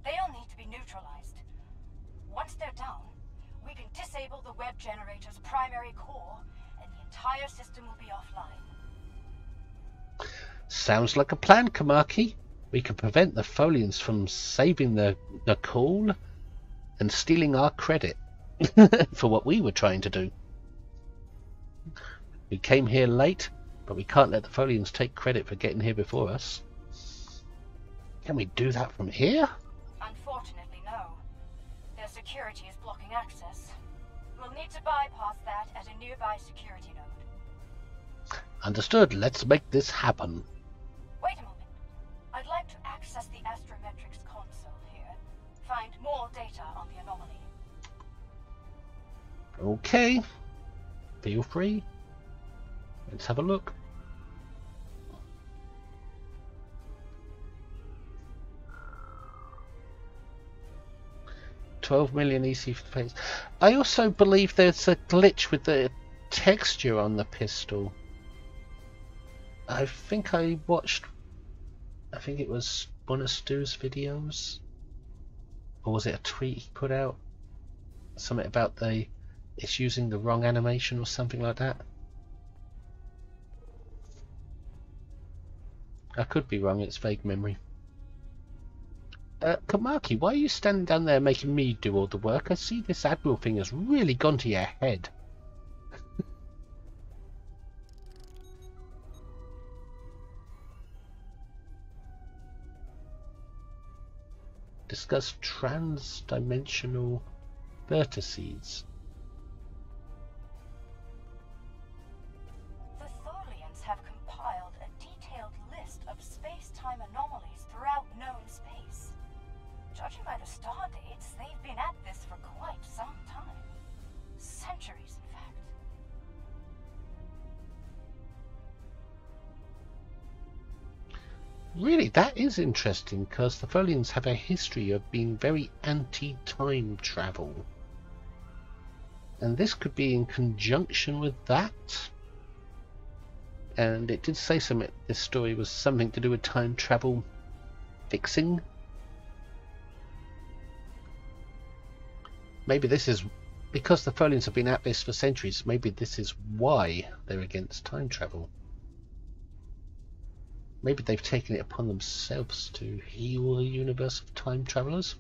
They all need to be neutralized. Once they're down, we can disable the web generator's primary core, and the entire system will be offline. Sounds like a plan, Kamaki. We can prevent the Folians from saving the Nakul and stealing our credit for what we were trying to do. We came here late, but we can't let the Folians take credit for getting here before us. Can we do that from here? Unfortunately, no. Their security is blocking access. We'll need to bypass that at a nearby security node. Understood. Let's make this happen. Wait a moment. I'd like to access the astrometrics console here. Find more data on the anomaly. Okay. Feel free. Let's have a look. $12 million EC phase. I also believe there's a glitch with the texture on the pistol. I think I watched, I think it was one of Stu's videos, or was it a tweet he put out? Something about it's using the wrong animation or something like that. I could be wrong, it's vague memory. Kamaki, why are you standing down there making me do all the work? I see this Admiral thing has really gone to your head. Discuss trans-dimensional vertices. The Tholians have compiled a detailed list of space-time anomalies throughout known space. Judging by the star dates, they've been at this for quite some time. Centuries, in fact. Really, that is interesting, because the Folians have a history of being very anti-time travel. And this could be in conjunction with that. And it did say something, this story was something to do with time travel fixing. Maybe this is, because the Folians have been at this for centuries, maybe this is why they're against time travel. Maybe they've taken it upon themselves to heal the universe of time travelers.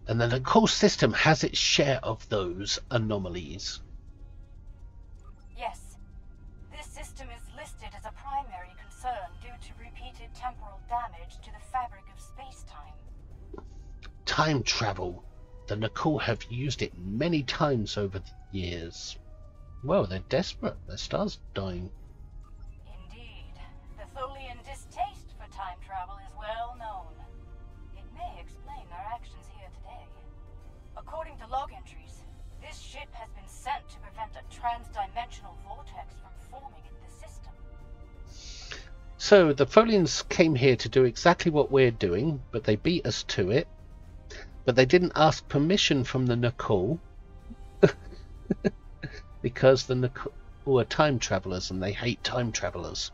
And then the whole system has its share of those anomalies. Yes. This system is listed as a primary concern due to repeated temporal damage to the fabric of space-time. Time travel. The Nakul have used it many times over the years. Well, they're desperate. Their star's dying. Indeed. The Tholian distaste for time travel is well known. It may explain their actions here today. According to log entries, this ship has been sent to prevent a trans-dimensional vortex from forming in the system. So, the Tholians came here to do exactly what we're doing, but they beat us to it. But they didn't ask permission from the Nakul. Because the Nakul are time travelers and they hate time travelers.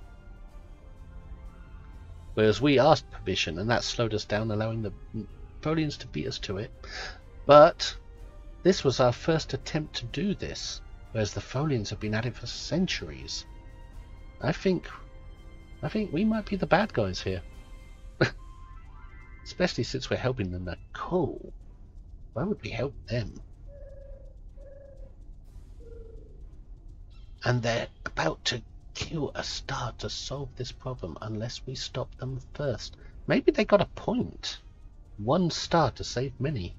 Whereas we asked permission and that slowed us down, allowing the Tholians to beat us to it. But this was our first attempt to do this, whereas the Tholians have been at it for centuries. I think we might be the bad guys here. Especially since we're helping the Nakul. Why would we help them? And they're about to kill a star to solve this problem unless we stop them first. Maybe they got a point. One star to save many.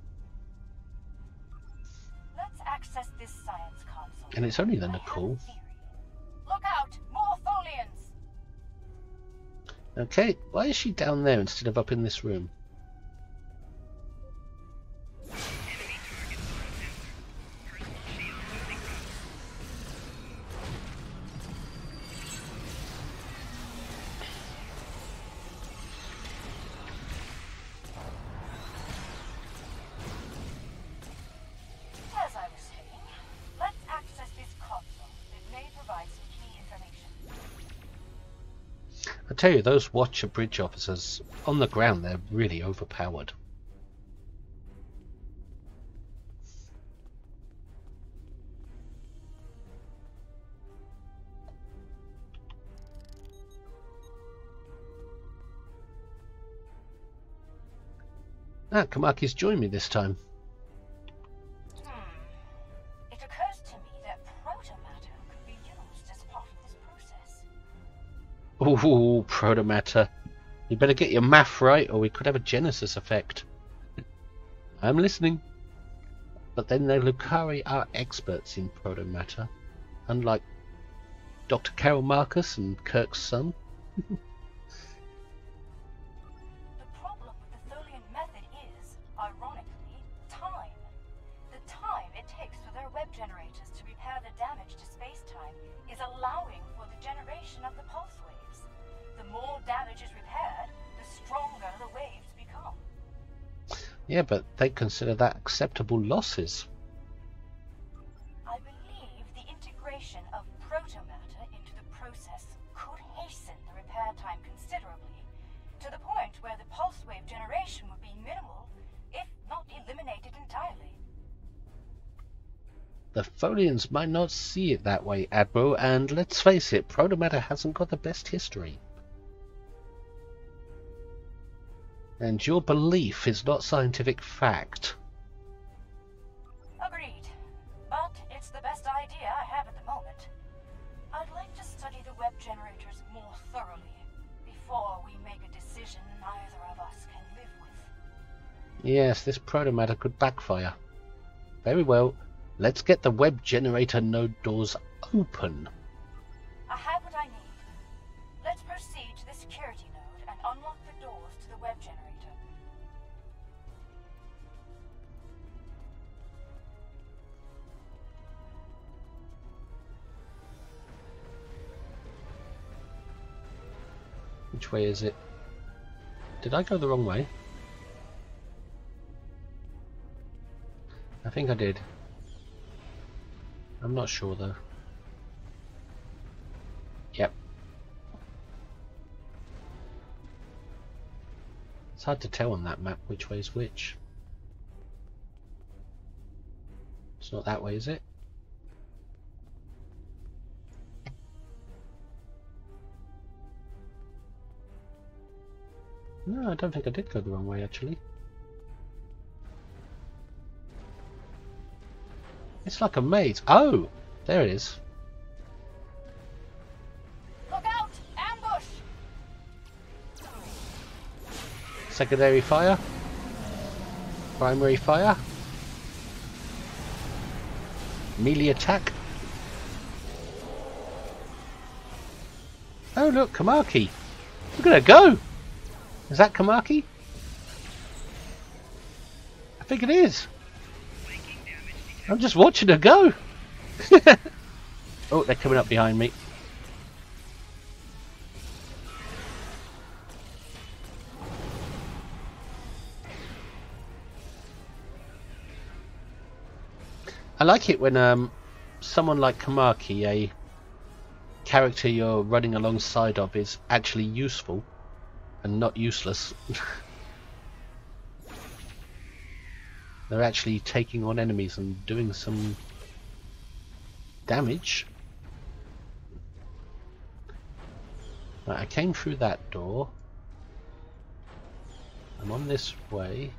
Let's access this science console. And it's only the I have a Nakul. theory. Look out! More Tholians! Okay, why is she down there instead of up in this room? Enemy target on sensor. Personal shield losing ground. As I was saying, let's access this console. It may provide some key information. I tell you, those Watcher bridge officers on the ground, they're really overpowered. Ah, Kamaki's joined me this time. It occurs to me that protomatter could be used as part of this process. Ooh, protomatter. You better get your math right or we could have a Genesis effect. I'm listening. But then the Lucari are experts in protomatter, unlike Dr. Carol Marcus and Kirk's son. The problem with the Tholian method is, ironically, time. The time it takes for their web generators to repair the damage to space-time is allowing for the generation of the pulse waves. The more damage is repaired, the stronger the waves become. Yeah, but they consider that acceptable losses. I believe the integration of protomatter into the process could hasten the repair time considerably, to the point where the pulse wave generation would be minimal, if not eliminated entirely. The Tholians might not see it that way, Admiral, and let's face it, protomatter hasn't got the best history. And your belief is not scientific fact. Agreed. But it's the best idea I have at the moment. I'd like to study the web generators more thoroughly before we make a decision neither of us can live with. Yes, this protomatter could backfire. Very well, let's get the web generator node doors open. I have what I need. Let's proceed to the security node and unlock the doors to the web generator. Which way is it? Did I go the wrong way? I think I did. I'm not sure though. Yep. It's hard to tell on that map which way is which. It's not that way, is it? No, I don't think I did go the wrong way actually. It's like a maze. Oh! There it is. Look out! Ambush! Secondary fire. Primary fire. Melee attack. Oh look, Kamaki. Look at her go! Is that Kamaki? I think it is. I'm just watching her go. Oh, they're coming up behind me. I like it when someone like Kamaki, a character you're running alongside of, is actually useful and not useless. They're actually taking on enemies and doing some damage. Right, I came through that door. I'm on this way.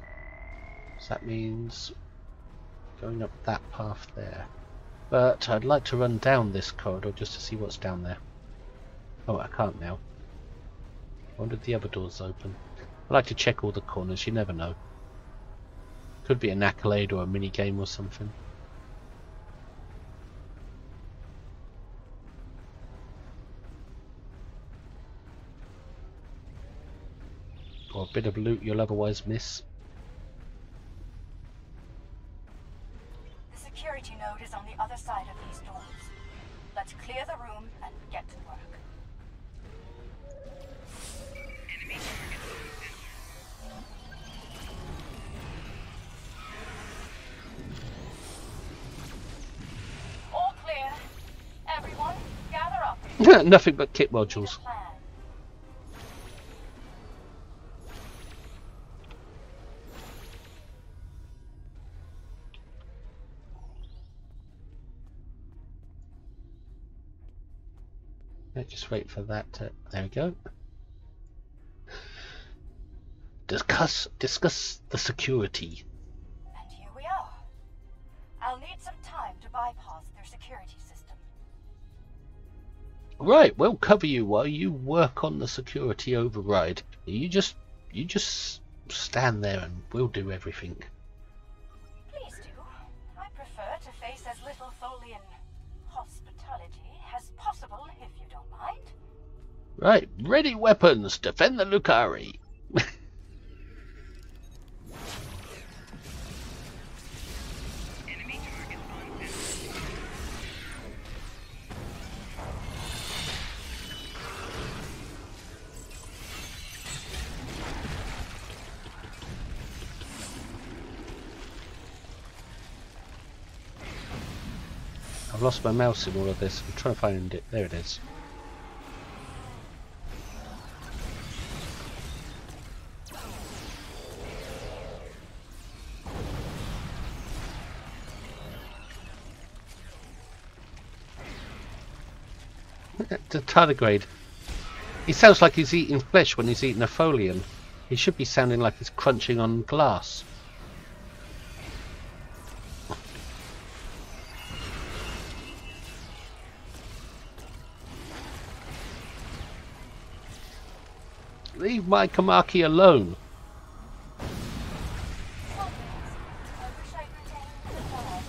So that means going up that path there. But I'd like to run down this corridor just to see what's down there. Oh, I can't now. I wonder if the other door's open. I like to check all the corners, you never know. Could be an accolade or a mini game or something. Or a bit of loot you'll otherwise miss. The security node is on the other side of these doors. Let's clear the room and get to work. Enemy target on center. All clear. Everyone, gather up. Nothing but kit modules. Plan. Just wait for that to... There we go. Discuss the security. And here we are. I'll need some time to bypass their security system. Right, we'll cover you while you work on the security override. You just stand there and we'll do everything. Please do. I prefer to face as little Tholian hospitality as possible, if you don't mind. Right, ready weapons, defend the Lucari. Enemy target on center. I've lost my mouse in all of this. I'm trying to find it. There it is. The tardigrade. He sounds like he's eating flesh when he's eating a folian. He should be sounding like he's crunching on glass. Leave my Kamaki alone. I wish I'd retained the dog.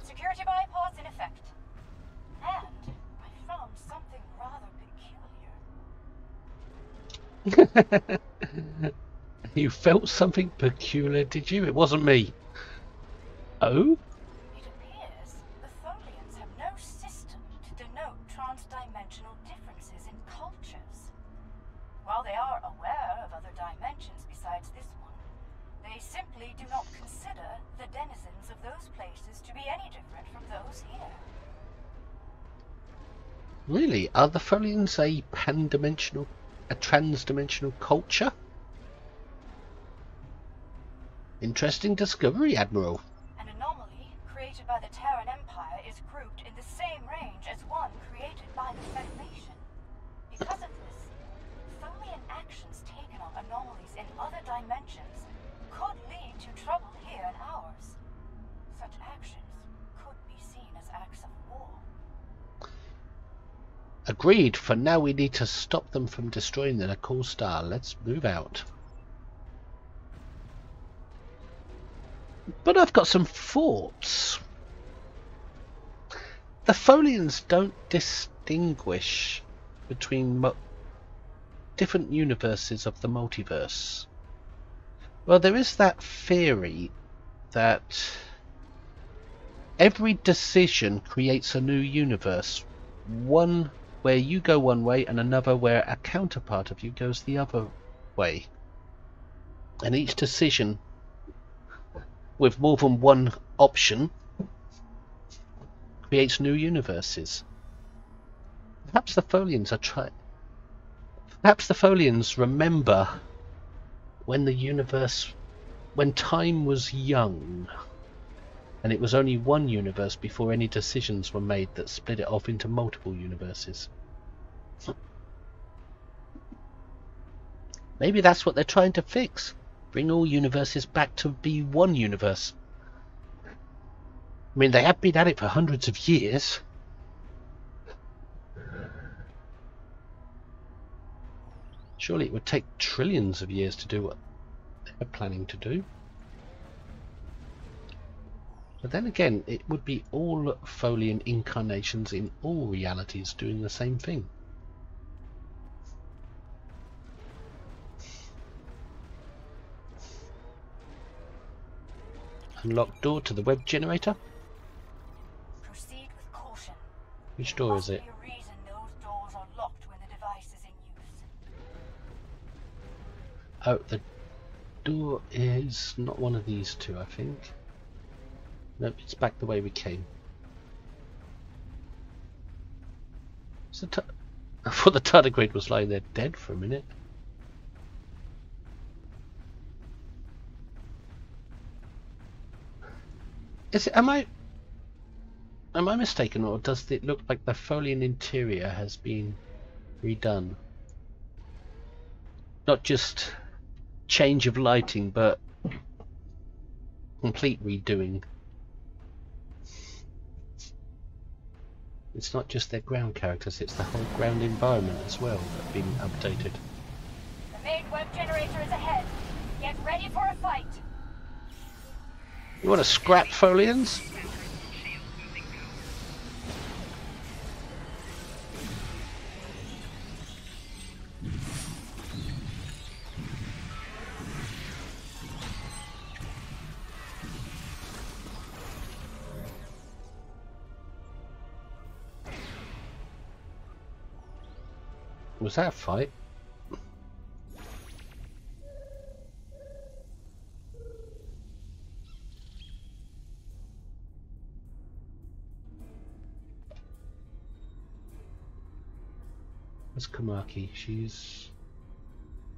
Security bypass in effect. And I found something rather peculiar. You felt something peculiar, did you? It wasn't me. Oh? It appears the Tholians have no system to denote transdimensional differences in cultures. While they are aware of other dimensions besides this one, they simply do not consider the denizens of those places to be any different from those here. Really? Are the Folians a trans-dimensional culture? Interesting discovery, Admiral. An anomaly created by the Terran Empire is grouped in the same range as one created by the Federation. Because of this, Tholian actions taken on anomalies in other Agreed. For now, we need to stop them from destroying the Nakul Star. Let's move out. But I've got some thoughts. The Folians don't distinguish between different universes of the multiverse. Well, there is that theory that every decision creates a new universe. One where you go one way and another where a counterpart of you goes the other way. And each decision with more than one option creates new universes. Perhaps the Folians are Perhaps the Folians remember when when time was young, and it was only one universe before any decisions were made that split it off into multiple universes. Maybe that's what they're trying to fix. Bring all universes back to be one universe. I mean, they have been at it for hundreds of years. Surely it would take trillions of years to do what they're planning to do. But then again, it would be all Folian incarnations in all realities doing the same thing. Unlock door to the web generator. Proceed with caution. Which door is it? There must be a reason those doors are locked when the device is in use. Oh, the door is not one of these two, I think. Nope, it's back the way we came. I thought the tardigrade was lying there dead for a minute. Am I mistaken, or does it look like the Folian interior has been redone? Not just change of lighting, but complete redoing. It's not just their ground characters, it's the whole ground environment as well that have been updated. The main web generator is ahead. Get ready for a fight. You want to scrap Folians? Was that a fight? Where's Kamaki? She's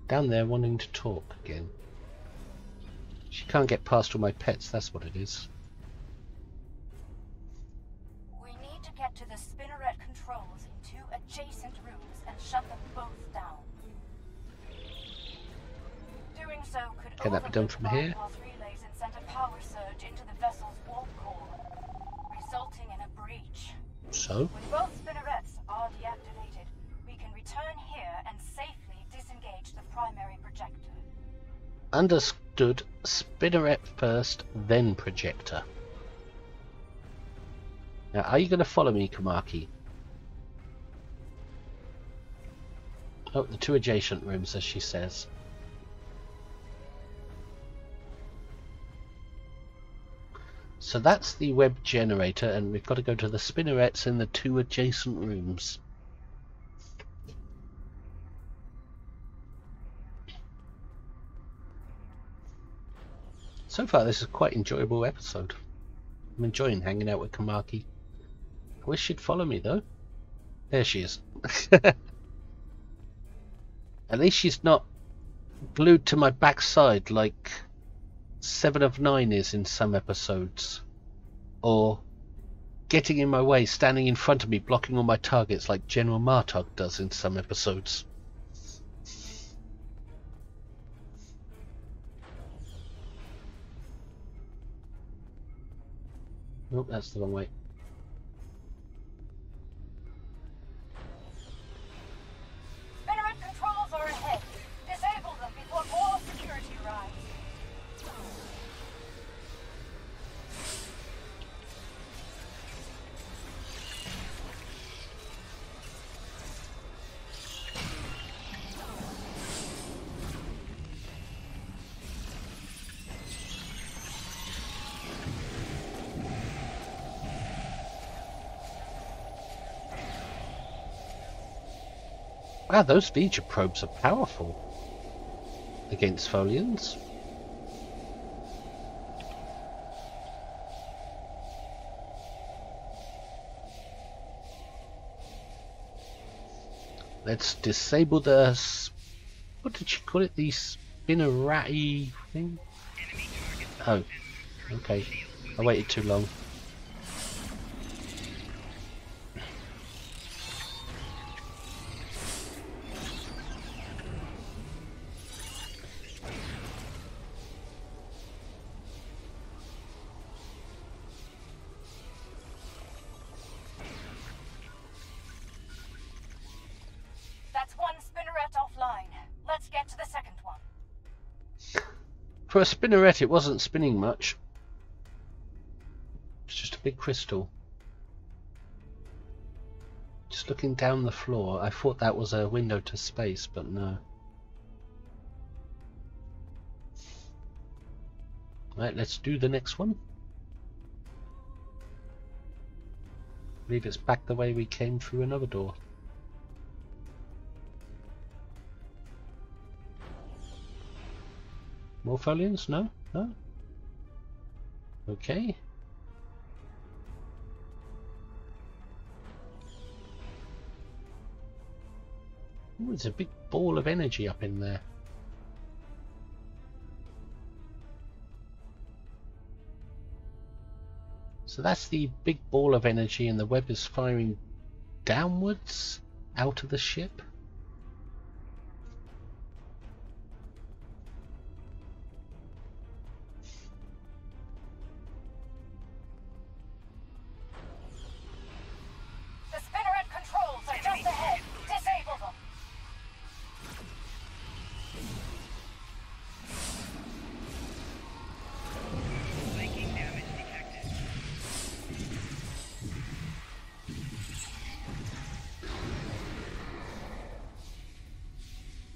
down there wanting to talk again. She can't get past all my pets, that's what it is. We need to get to the spinneret controls in 2 adjacent rooms and shut them both down. Doing so could Can that be done from here? bypass relays and send a power surge into the vessel's warp core, resulting in a breach. So? When both spinnerets are deactivated, we can return here and safely disengage the primary projector. Understood. Spinneret first, then projector. Now, are you going to follow me, Kamaki? Oh, the 2 adjacent rooms, as she says. So that's the web generator, and we've got to go to the spinnerets in the 2 adjacent rooms. So far, this is a quite enjoyable episode. I'm enjoying hanging out with Kamaki. I wish she'd follow me, though. There she is. At least she's not glued to my backside like 7 of 9 is in some episodes. Or getting in my way, standing in front of me, blocking all my targets like General Martog does in some episodes. Nope, that's the wrong way. Wow, those feature probes are powerful against Folians. Let's disable the... what did she call it? The spinnerati thing? Oh, okay. I waited too long. For a spinneret, it wasn't spinning much. It's just a big crystal. Just looking down the floor, I thought that was a window to space, but no. Right, let's do the next one. I believe it's back the way we came through another door. More Folians? No? No? Okay. Ooh, there's a big ball of energy up in there. So that's the big ball of energy, and the web is firing downwards out of the ship.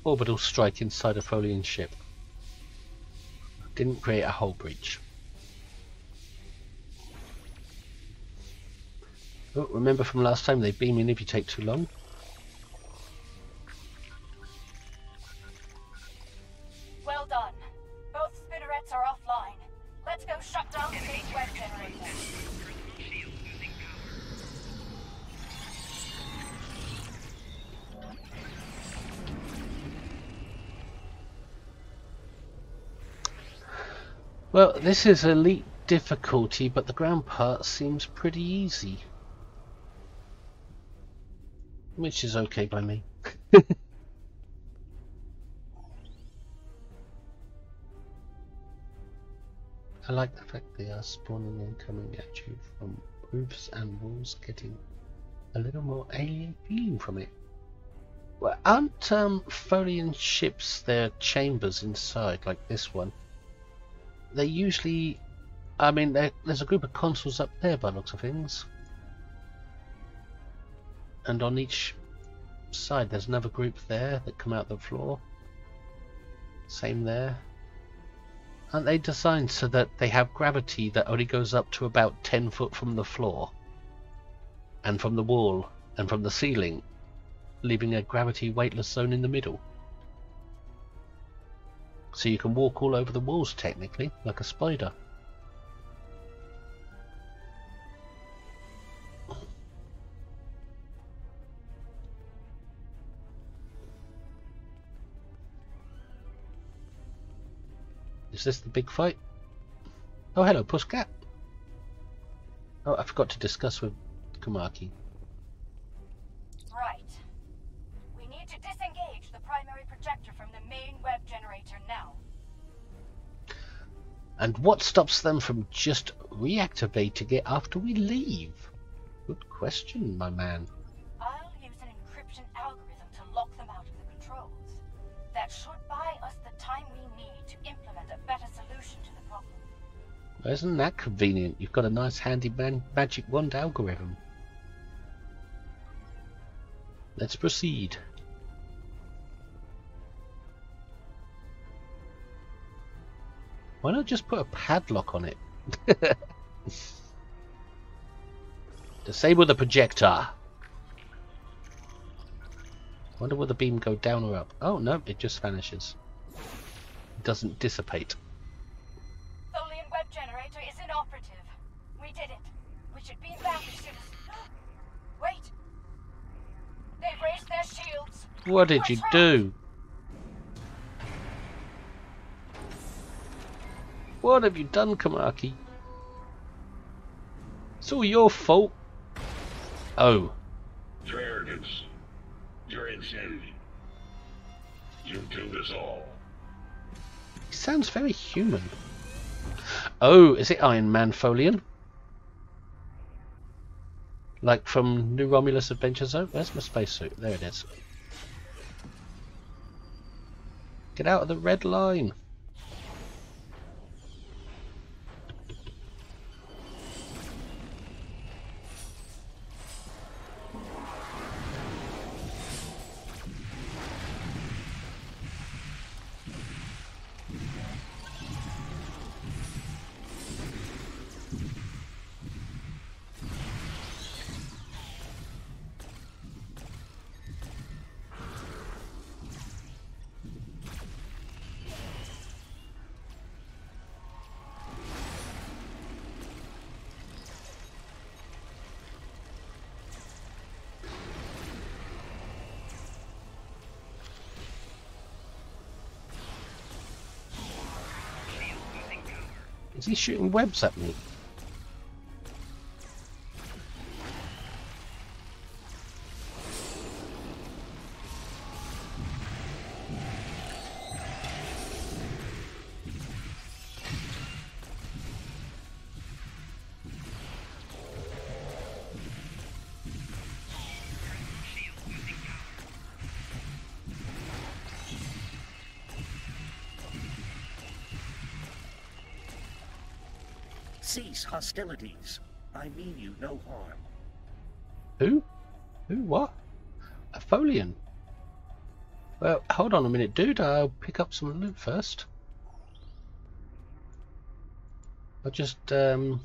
Orbital strike inside a Folian ship. Didn't create a hull breach. Oh, remember from last time, they beam in if you take too long. Well done. Both spinnerets are offline. Let's go shut down the big web generator. Shield losing power. Well, this is elite difficulty, but the ground part seems pretty easy. Which is okay by me. I like the fact they are spawning and coming at you from roofs and walls, getting a little more alien feeling from it. Well, aren't Folian ships, their chambers inside, like this one? They usually, I mean, there's a group of consoles up there by the looks of things. And on each side there's another group there that come out the floor. Same there. Aren't they designed so that they have gravity that only goes up to about 10 foot from the floor? And from the wall, and from the ceiling, leaving a gravity weightless zone in the middle. So you can walk all over the walls technically, like a spider. Is this the big fight? Oh, hello, Pusscat. Oh, I forgot to discuss with Kumaki. Right. We need to disengage the primary projector from the main web generator now. And what stops them from just reactivating it after we leave? Good question, my man. I'll use an encryption algorithm to lock them out of the controls. That should buy us the time we need to implement a better solution to the problem. Well, isn't that convenient? You've got a nice handy magic wand algorithm. Let's proceed. Why not just put a padlock on it? Disable the projector. Wonder will the beam go down or up? Oh no, it just vanishes. It doesn't dissipate. Tholian web generator is inoperative. We did it. We should beam back as soon as... Wait! They've raised their shields. What did you do? What have you done, Kamaki? It's all your fault. Oh. Your arrogance. Your insanity. You've doomed us all. He sounds very human. Oh, is it Iron Man Folian? Like from New Romulus Adventure Zone? Where's my spacesuit? There it is. Get out of the red line. Is he shooting webs at me? Cease hostilities. I mean you no harm. Who? Who? What? A Folian? Well, hold on a minute, dude. I'll pick up some loot first. I'll just do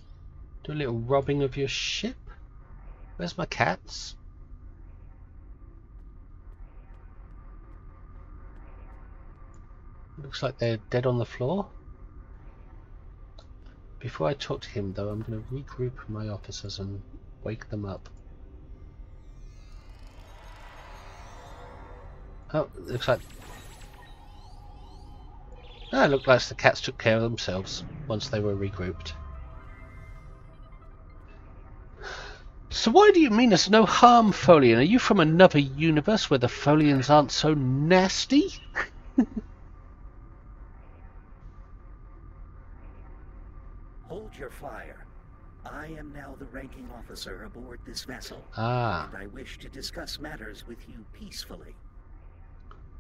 a little robbing of your ship. Where's my cats? Looks like they're dead on the floor. Before I talk to him, though, I'm going to regroup my officers and wake them up. Oh, looks like... Ah, it looked like the cats took care of themselves once they were regrouped. So why do you mean there's no harm, Folian? Are you from another universe where the Folians aren't so nasty? Hold your fire. I am now the ranking officer aboard this vessel. Ah. And I wish to discuss matters with you peacefully.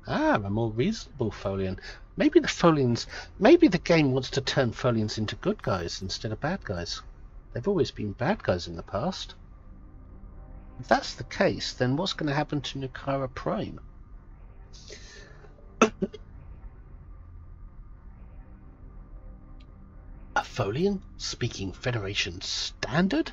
Ah, a more reasonable Folian. Maybe the Folians... Maybe the game wants to turn Folians into good guys instead of bad guys. They've always been bad guys in the past. If that's the case, then what's going to happen to Nukara Prime? A Folian speaking Federation standard?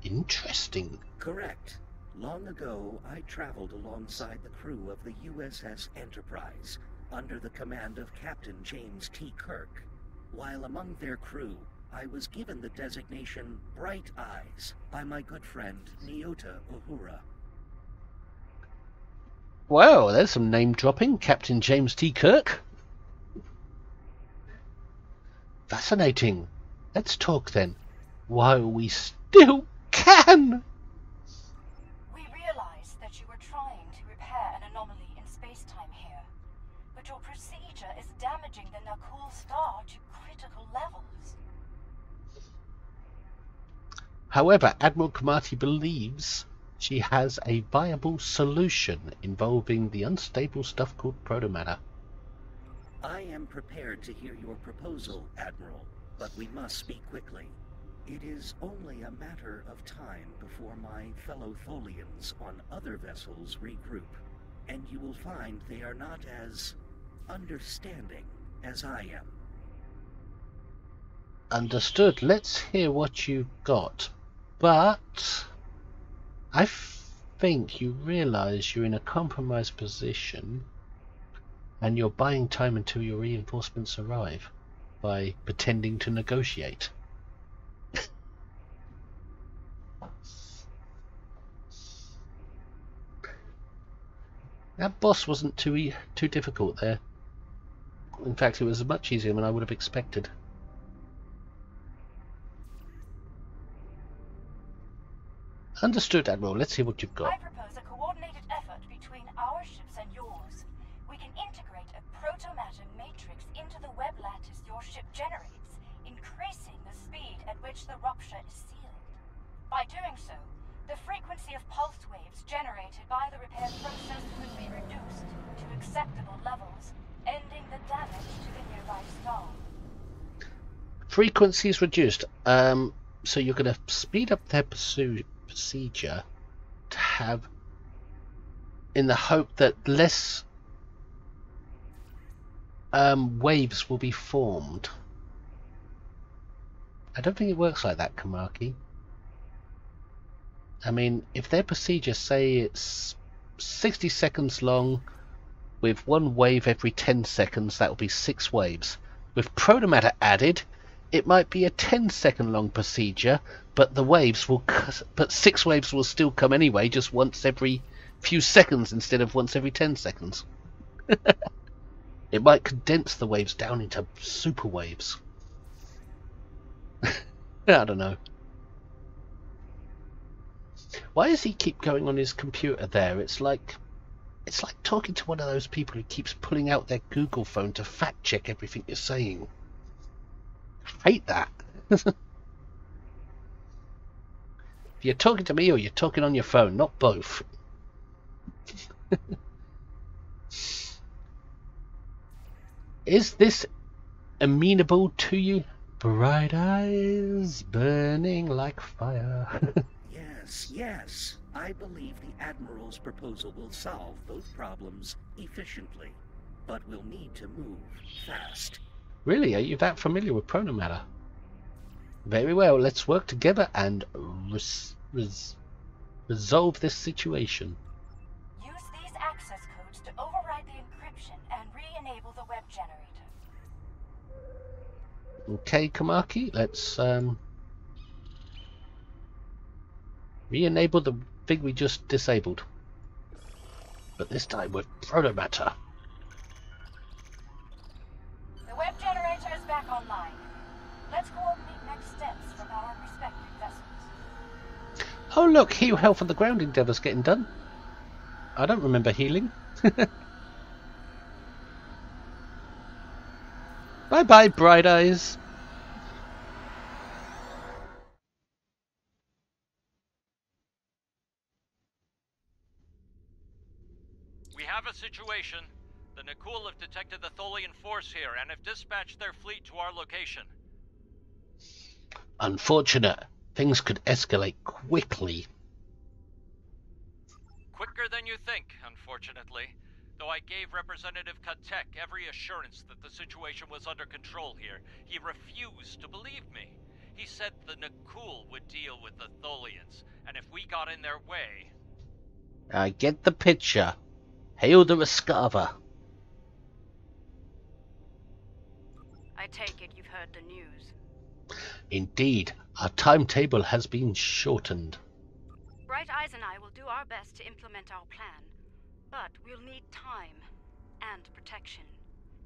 Interesting. Correct. Long ago, I traveled alongside the crew of the USS Enterprise, under the command of Captain James T. Kirk. While among their crew, I was given the designation Bright Eyes by my good friend Nyota Uhura. Well, there's some name dropping. Captain James T. Kirk. Fascinating. Let's talk then, while we still can. We realize that you were trying to repair an anomaly in space-time here, but your procedure is damaging the Nakul star to critical levels. However, Admiral Kamati believes she has a viable solution involving the unstable stuff called protomatter. I am prepared to hear your proposal, Admiral, but we must speak quickly. It is only a matter of time before my fellow Tholians on other vessels regroup, and you will find they are not as understanding as I am. Understood. Let's hear what you've got. But I think you realise you're in a compromised position and you're buying time until your reinforcements arrive by pretending to negotiate. That boss wasn't too difficult there. In fact, it was much easier than I would have expected. Understood, Admiral. Let's see what you've got. I propose a coordinated effort between our ships and yours. We can integrate a proto-matter matrix into the web lattice your ship generates, increasing the speed at which the rupture is sealed. By doing so, the frequency of pulse waves generated by the repair process could be reduced to acceptable levels, ending the damage to the nearby star. Frequency is reduced. So you're going to speed up their procedure to have, in the hope that less waves will be formed. I don't think it works like that, Kamaki. I mean, if their procedure, say it's 60 seconds long with one wave every 10 seconds, that will be 6 waves. With protomatter added, it might be a 10-second long procedure, but the waves will, but 6 waves will still come anyway, just once every few seconds instead of once every 10 seconds. It might condense the waves down into super waves. I don't know. Why does he keep going on his computer there? It's like talking to one of those people who keeps pulling out their Google phone to fact check everything you're saying. I hate that. If you're talking to me or you're talking on your phone, not both. Is this amenable to you? Bright eyes burning like fire. Yes. I believe the Admiral's proposal will solve both problems efficiently, but we'll need to move fast. Really? Are you that familiar with protomatter? Very well, let's work together and resolve this situation. Use these access codes to override the encryption and re-enable the web generator. Okay, Kamaki, let's re-enable the thing we just disabled. But this time with protomatter. The web generator is back online. Let's coordinate next steps from our respective vessels. Oh look, heal health and the ground endeavour's getting done. I don't remember healing. Bye bye, Bright Eyes. We have a situation. The Nakul have detected the Tholian force here and have dispatched their fleet to our location. Unfortunate. Things could escalate quickly. Quicker than you think, unfortunately. Though I gave Representative Katek every assurance that the situation was under control here, he refused to believe me. He said the Nakul would deal with the Tholians, and if we got in their way... I get the picture. Hail the Rescava. I take it you've heard the news. Indeed, our timetable has been shortened. Bright Eyes and I will do our best to implement our plan, but we'll need time and protection.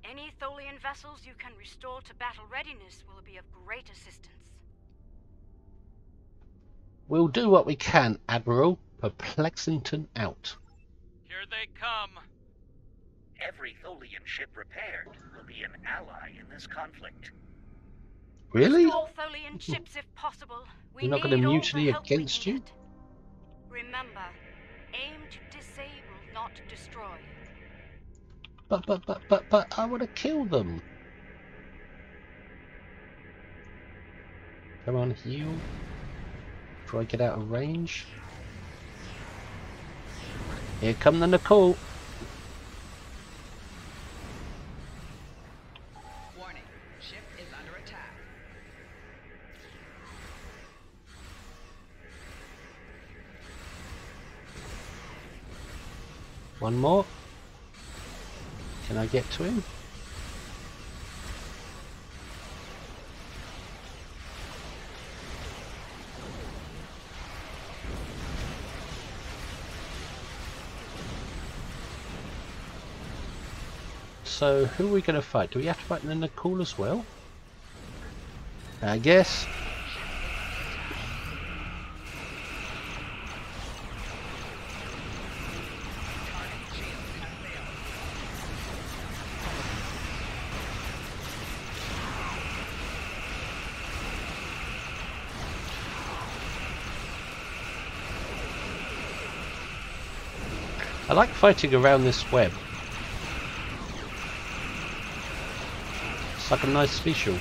Any Tholian vessels you can restore to battle readiness will be of great assistance. We'll do what we can, Admiral. Lexington out. Here they come. Every Tholian ship repaired will be an ally in this conflict. Really? Restore Tholian ships if possible. We You're not need going to all the mutiny help we against can you? get. Remember, aim to disable, not destroy. But I want to kill them. Come on, heal. Before I get out of range. Here come the Nakul. Warning. Ship is under attack. One more. Can I get to him? So, who are we going to fight? Do we have to fight the Nakul as well? I guess. I like fighting around this web. It's like a nice visual.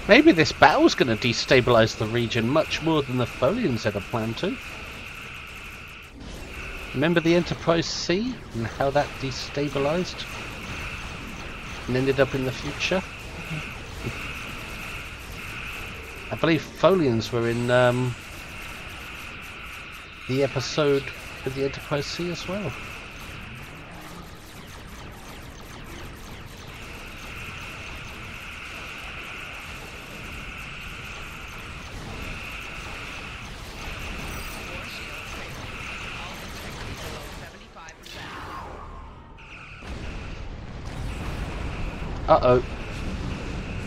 Maybe this battle's going to destabilize the region much more than the Folians had planned to. Remember the Enterprise C and how that destabilized and ended up in the future? I believe Folians were in the episode with the Enterprise C as well. Uh-oh.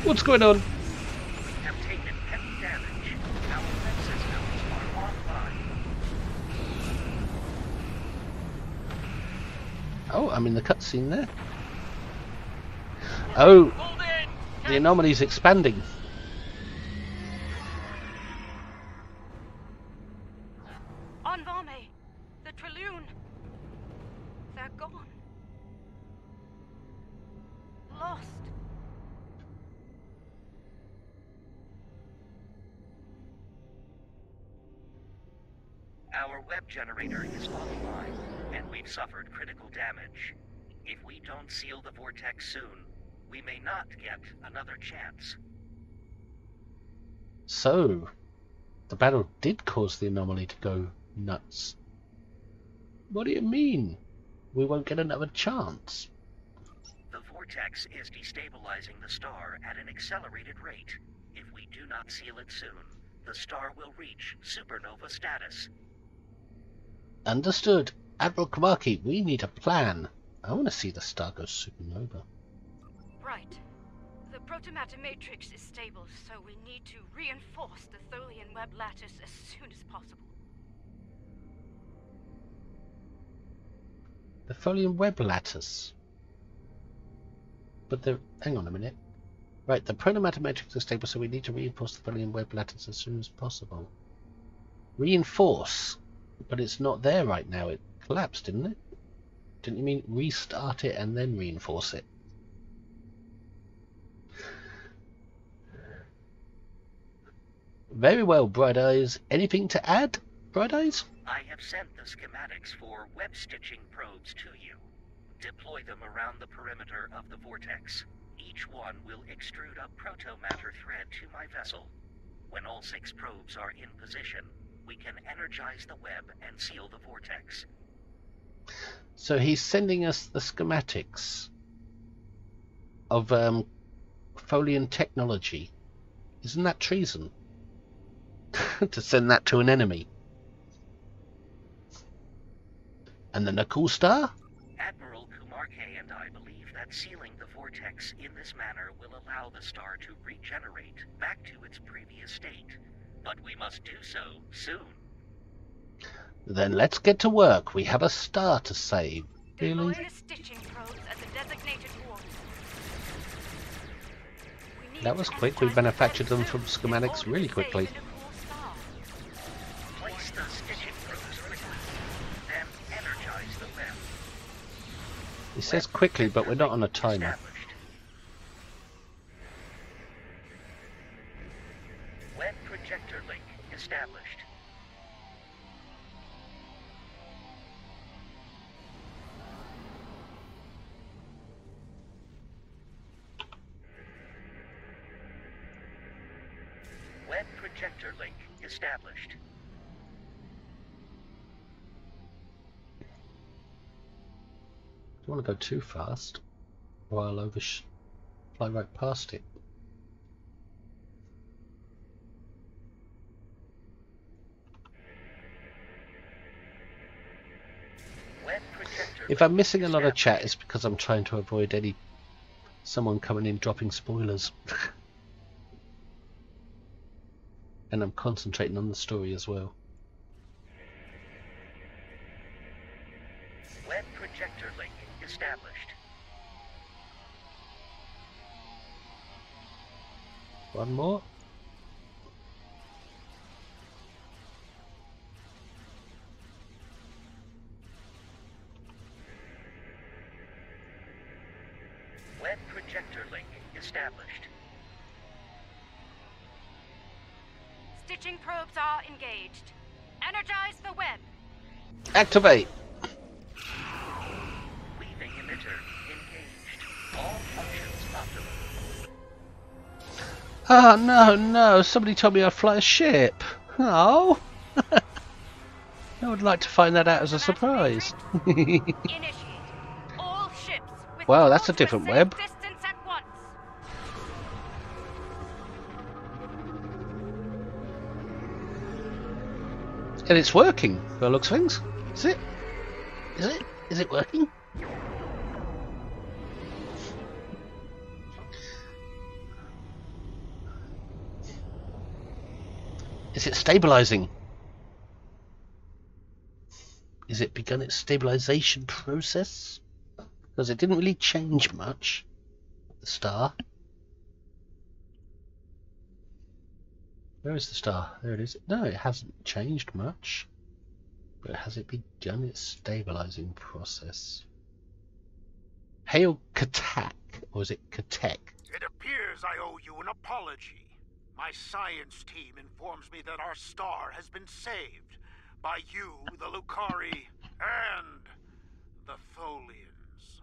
What's going on? We have taken heavy damage. Our defense systems are offline. Oh, I'm in the cutscene there. Oh, the anomaly's expanding. On Vame, the Trillion. They're gone. Lost. Our web generator is offline, and we've suffered critical damage. If we don't seal the vortex soon, we may not get another chance. So, the battle did cause the anomaly to go nuts. What do you mean? We won't get another chance? The vortex is destabilizing the star at an accelerated rate. If we do not seal it soon, the star will reach supernova status. Understood. Admiral Kamaki, we need a plan. I want to see the star go supernova. Right. The protomatter matrix is stable, so we need to reinforce the Tholian web lattice as soon as possible. The Folian web lattice. But the... hang on a minute. Right, the protomatter matrix is stable, so we need to reinforce the Folian web lattice as soon as possible. Reinforce? But it's not there right now. It collapsed, didn't it? Didn't you mean restart it and then reinforce it? Very well, Bright Eyes. Anything to add, Bright Eyes? I have sent the schematics for web stitching probes to you. Deploy them around the perimeter of the vortex. Each one will extrude a protomatter thread to my vessel. When all 6 probes are in position, we can energize the web and seal the vortex. So he's sending us the schematics of Folian technology. Isn't that treason? To send that to an enemy. And then a cool star? Admiral Kumarke and I believe that sealing the vortex in this manner will allow the star to regenerate back to its previous state. But we must do so soon. Then let's get to work. We have a star to save. Really? Deploy the stitching probes at the designated coordinates. We need That was to quick. We energize manufactured the them web from soon in schematics order really to save quickly. the Nakul star. Place the stitching probes quickly, then energize the web. It says quickly, but we're not on a timer. Established. Web projector link established. projector link established. Don't want to go too fast, or I'll fly right past it. If I'm missing a lot of chat, it's because I'm trying to avoid someone coming in dropping spoilers. And I'm concentrating on the story as well. Web projector link established. One more. Web projector link established. Stitching probes are engaged. Energize the web. Activate. Weaving emitter engaged. All functions optimal. Oh no, somebody told me I'd fly a ship. Oh. I would like to find that out as a surprise. Initiate. All ships with Wow, that's a different web. distance at once. And it's working, by the looks of things. Is it? Is it? Is it working? Is it stabilizing? Is it begun its stabilization process? Because it didn't really change much. The star. Where is the star? There it is. No, it hasn't changed much. But has it begun its stabilizing process? Hail Katak, or is it Katek? It appears I owe you an apology. My science team informs me that our star has been saved by you, the Lucari, and the Tholians.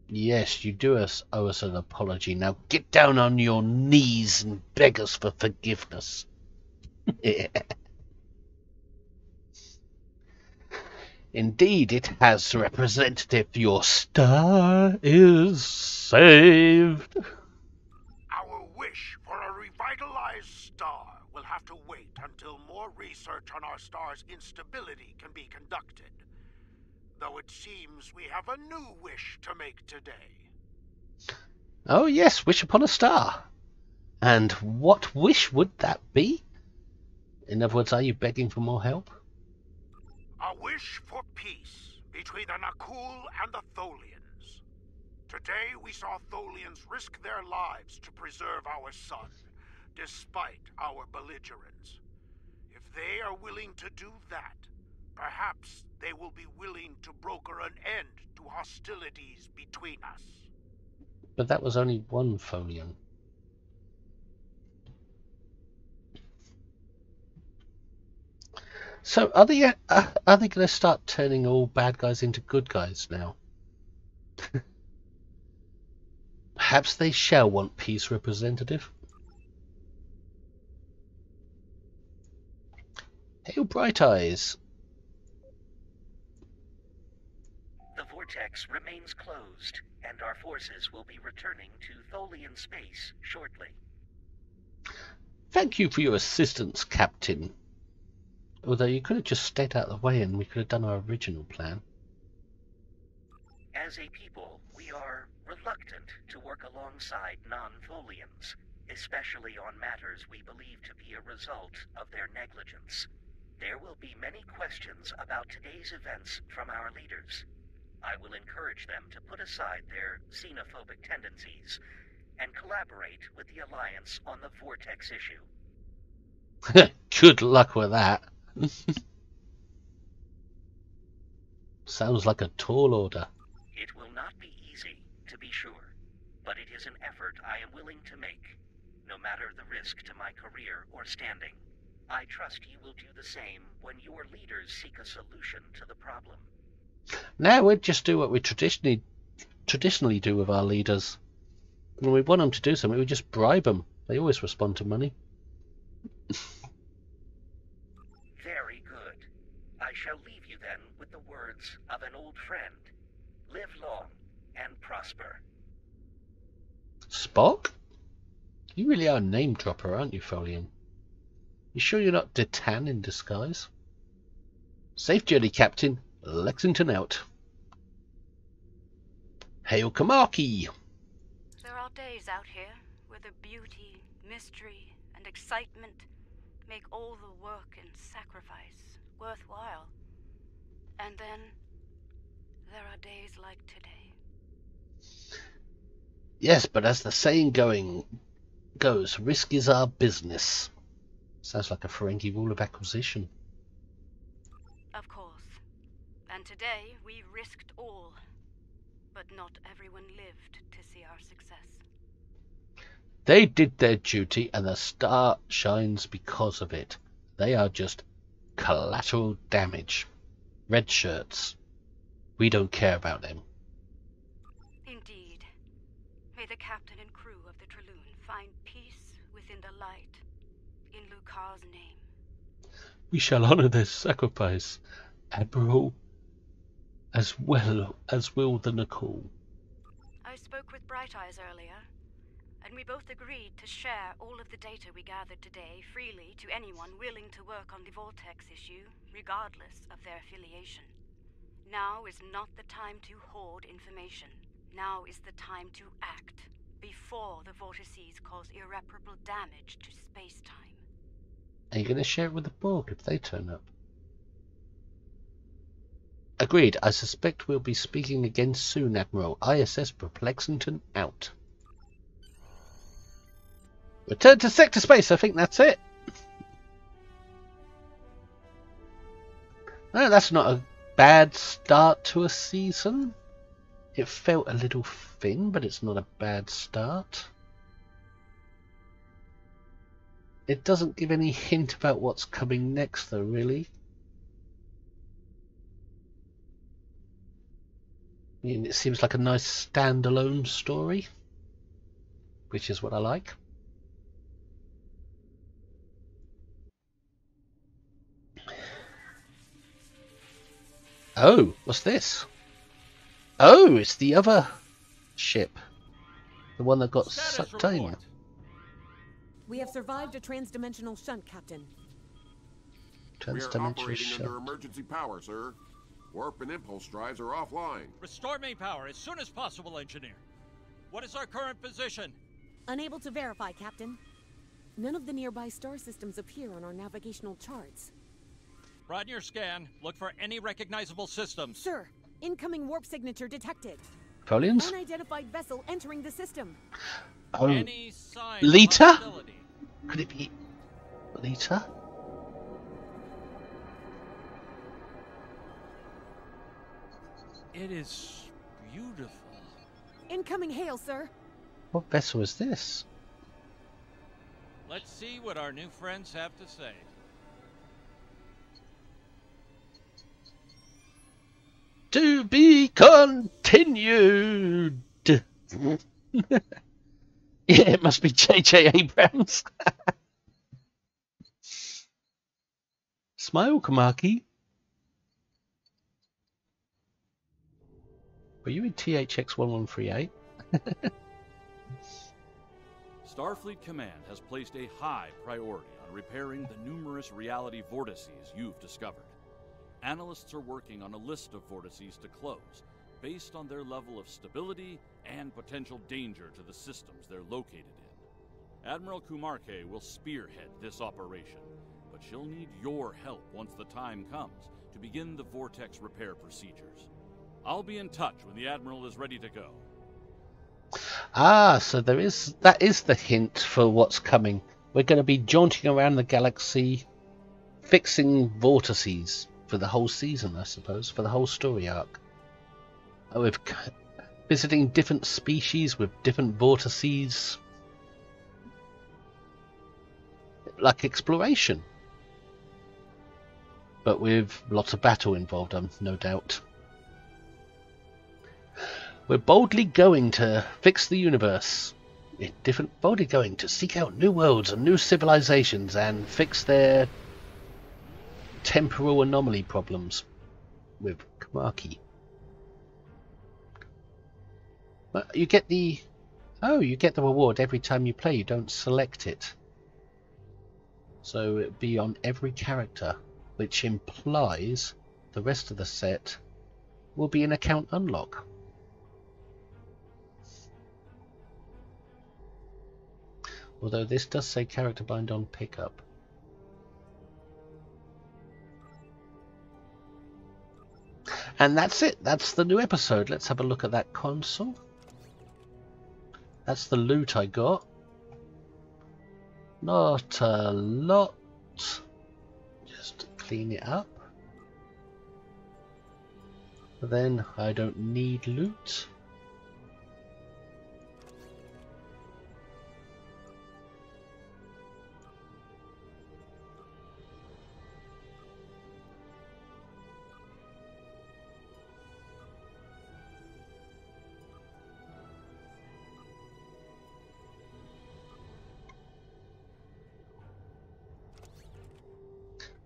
Yes, you do owe us an apology. Now get down on your knees and beg us for forgiveness. Yeah. Indeed, it has, representative. Your star is saved. Our wish for a revitalized star will have to wait until more research on our star's instability can be conducted. Though it seems we have a new wish to make today. Oh yes, wish upon a star. And what wish would that be? In other words, are you begging for more help? A wish for peace between the Nakul and the Tholians. Today we saw Tholians risk their lives to preserve our sun, despite our belligerence. If they are willing to do that, perhaps they will be willing to broker an end to hostilities between us. But that was only one Tholian. So are they going to start turning all bad guys into good guys now? Perhaps they shall want peace, representative. Hail Bright Eyes. The vortex remains closed, and our forces will be returning to Tholian space shortly. Thank you for your assistance, Captain. Although you could have just stayed out of the way and we could have done our original plan. As a people, we are reluctant to work alongside non-Tholians, especially on matters we believe to be a result of their negligence. There will be many questions about today's events from our leaders. I will encourage them to put aside their xenophobic tendencies and collaborate with the Alliance on the Vortex issue. Good luck with that. Sounds like a tall order. It will not be easy, to be sure, but it is an effort I am willing to make, no matter the risk to my career or standing. I trust you will do the same when your leaders seek a solution to the problem. Now we'd just do what we traditionally do with our leaders. When we want them to do something, we just bribe them. They always respond to money. compliments of an old friend. Live long and prosper. Spock? You really are a name dropper, aren't you, Folian? You sure you're not Detan in disguise? Safe journey, Captain. Lexington out. Hail Kamaki! There are days out here where the beauty, mystery, and excitement make all the work and sacrifice worthwhile. And then there are days like today. Yes, but as the saying goes, risk is our business. Sounds like a Ferengi rule of acquisition. Of course. And today we risked all. But not everyone lived to see our success. They did their duty, and the star shines because of it. They are just collateral damage. Red shirts. We don't care about them. Indeed. May the captain and crew of the Traloon find peace within the light. In Lucar's name. We shall honor their sacrifice, Admiral, as well as will the Nakul. I spoke with Bright Eyes earlier, and we both agreed to share all of the data we gathered today freely to anyone willing to work on the Vortex issue, regardless of their affiliation. Now is not the time to hoard information. Now is the time to act, before the vortices cause irreparable damage to space-time. Are you going to share it with the Borg if they turn up? Agreed. I suspect we'll be speaking again soon, Admiral. ISS Lexington out. Return to sector space. I think that's it. No, that's not a bad start to a season. It felt a little thin, but it's not a bad start. It doesn't give any hint about what's coming next, though, really. I mean, it seems like a nice standalone story, which is what I like. Oh, what's this? Oh, it's the other ship. The one that got sucked in. We have survived a transdimensional shunt, Captain. We are operating under emergency power, sir. Warp and impulse drives are offline. Restore main power as soon as possible, Engineer. What is our current position? Unable to verify, Captain. None of the nearby star systems appear on our navigational charts. Broaden your scan. Look for any recognizable systems. Sir, incoming warp signature detected. Folians? Unidentified vessel entering the system. Oh, Any sign Lita? of hostility? Could it be Lita? It is beautiful. Incoming hail, sir. What vessel is this? Let's see what our new friends have to say. To be continued. Yeah, it must be J.J. Abrams. Smile, Kamaki. Were you in THX 1138? Starfleet Command has placed a high priority on repairing the numerous reality vortices you've discovered. Analysts are working on a list of vortices to close, based on their level of stability and potential danger to the systems they're located in. Admiral Kumarke will spearhead this operation, but she'll need your help once the time comes to begin the vortex repair procedures. I'll be in touch when the Admiral is ready to go. Ah, so that is the hint for what's coming. We're going to be jaunting around the galaxy, fixing vortices for the whole season, I suppose, for the whole story arc. We're visiting different species with different vortices, like exploration, but with lots of battle involved, no doubt. We're boldly going to fix the universe. Boldly going to seek out new worlds and new civilizations and fix their temporal anomaly problems. with Kamaki. But you get the reward every time you play. You don't select it, so it'd be on every character, which implies the rest of the set will be an account unlock. Although this does say character bind on pickup. And that's it. That's the new episode. Let's have a look at that console. That's the loot I got. Not a lot. Just to clean it up. But then I don't need loot.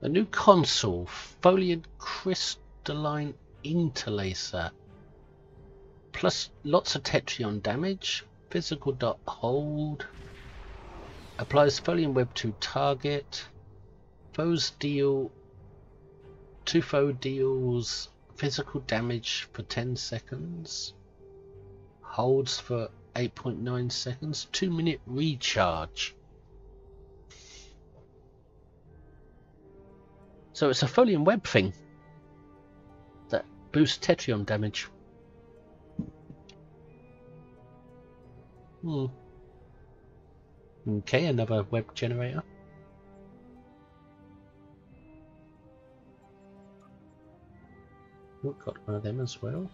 A new console, foliant crystalline interlacer, plus lots of Tetrion damage, physical dot hold, applies foliant web to target, foes deal, two foe deals physical damage for 10 seconds, holds for 8.9 seconds, 2-minute recharge. So it's a foliant web thing that boosts Tetrion damage. Okay, another web generator. Oh, got one of them as well.